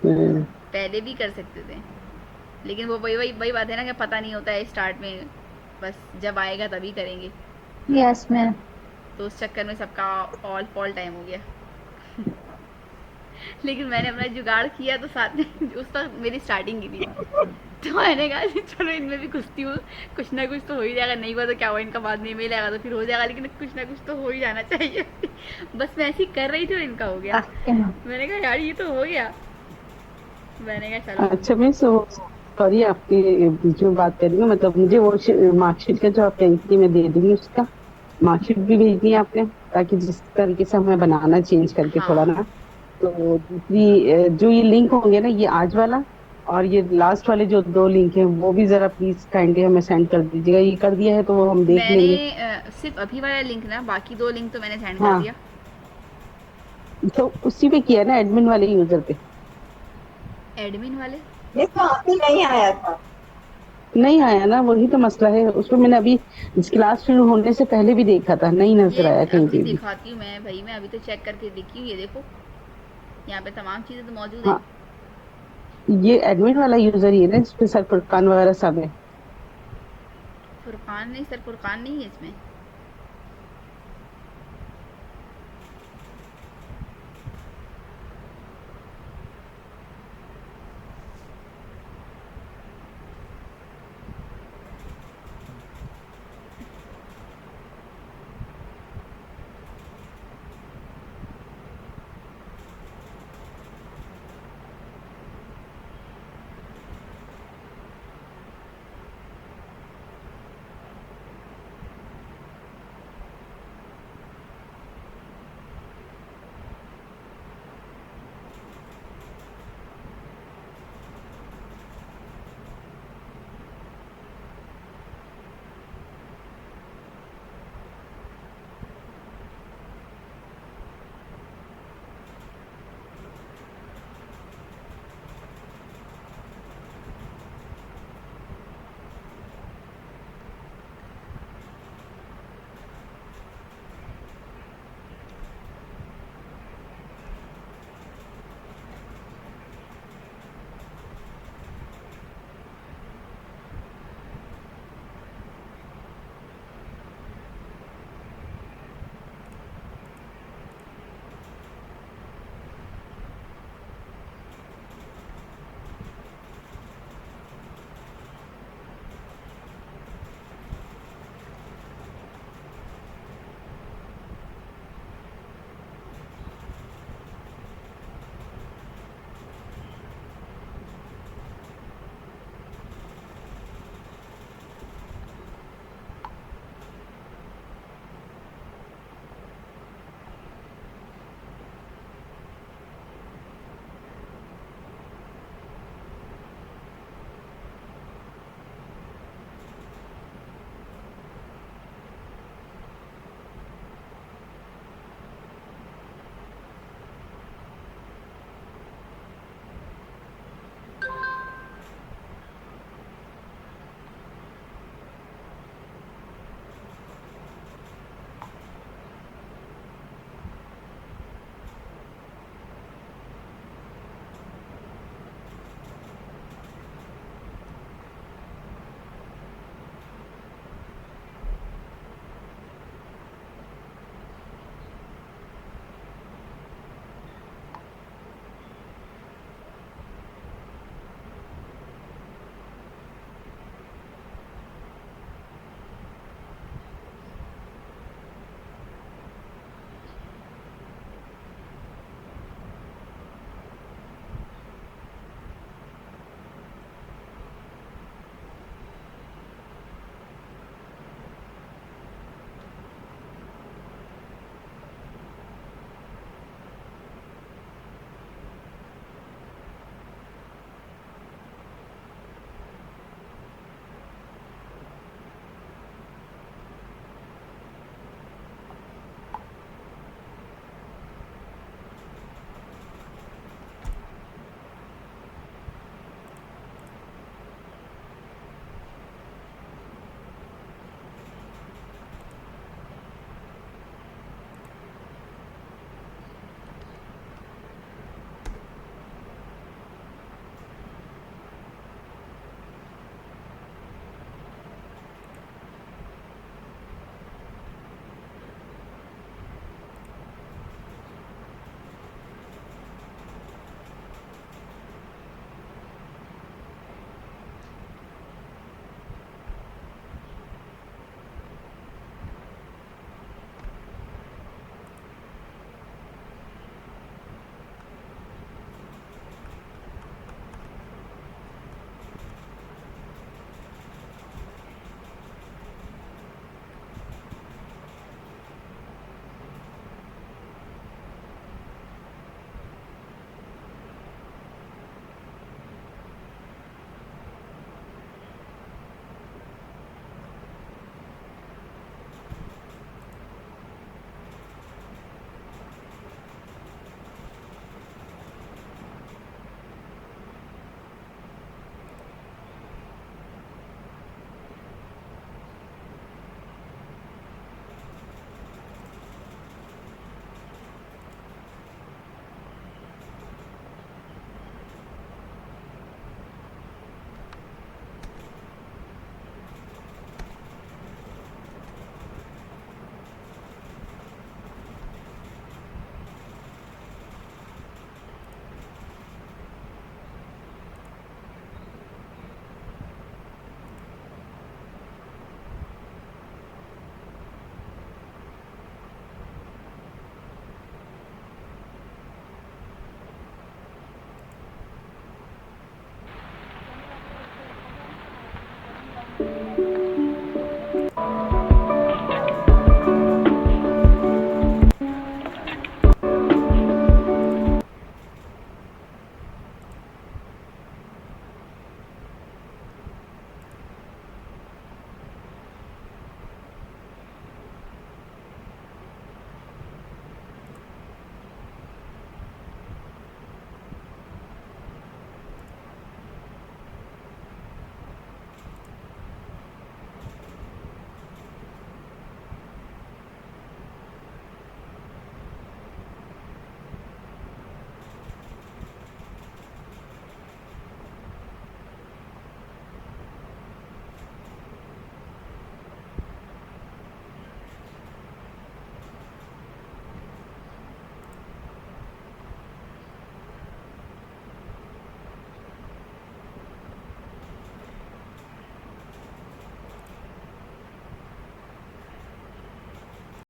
पहले भी कर सकते थे। लेकिन वो वही बात है ना, कि पता नहीं होता है स्टार्ट में, बस जब आएगा तभी करेंगे। Yes ma'am. तो उस चक्कर में सबका ऑल फॉल टाइम हो गया। लेकिन मैंने अपना जुगाड़ किया, तो साथ में उस वक्त मेरी स्टार्टिंग की थी। तो मैंने कहा चलो इनमें भी घुसती हूँ, कुछ ना कुछ तो हो ही जाएगा। नहीं हुआ तो क्या हुआ, इनका बाद में ईमेल आएगा तो फिर हो जाएगा, लेकिन कुछ ना कुछ तो हो ही जाना चाहिए। बस मैं ऐसी कर रही थी और इनका हो गया। मैंने कहा यार ये तो हो गया। मैंने कहा चलो। अच्छा मैं सॉरी आपकी बीच में बात कर रही हूँ, मतलब मुझे वो मार्कशीट का जो आप कहेंगी मैं दे दूंगी, उसका मार्कशीट भी भेजनी है आपने, ताकि जिस तरीके से हमें बनाना चेंज करके हाँ। थोड़ा ना। तो दूसरी जो ये लिंक होंगे ना, ये आज वाला और ये लास्ट वाले जो 2 लिंक हैं, वो भी जरा प्लीज काइंडली हमें सेंड कर दीजिएगा। ये कर दिया है तो वो हम देख लेंगे। मैंने सिर्फ अभी वाला लिंक ना, बाकी 2 लिंक तो मैंने सेंड कर हाँ। दिया। तो उसी पे किया ना, एडमिन वाले यूजर पे? एडमिन वाले देखो आपको नहीं आया था। नहीं आया ना, वही तो मसला है। उसमें मैंने अभी क्लास शुरू होने से पहले भी देखा था, नहीं नजर ये आया कहीं अभी पे भी। दिखाती हूँ मैं भाई, मैं अभी तो चेक करके देखी हूँ। ये देखो, यहाँ पे तमाम चीजें तो मौजूद हाँ, है। ये एडमिन वाला यूजर ही है ना, जिसपे सर फुरकान वगैरह सब है। फुरकान नहीं, सर फुरकान नहीं है इसमें।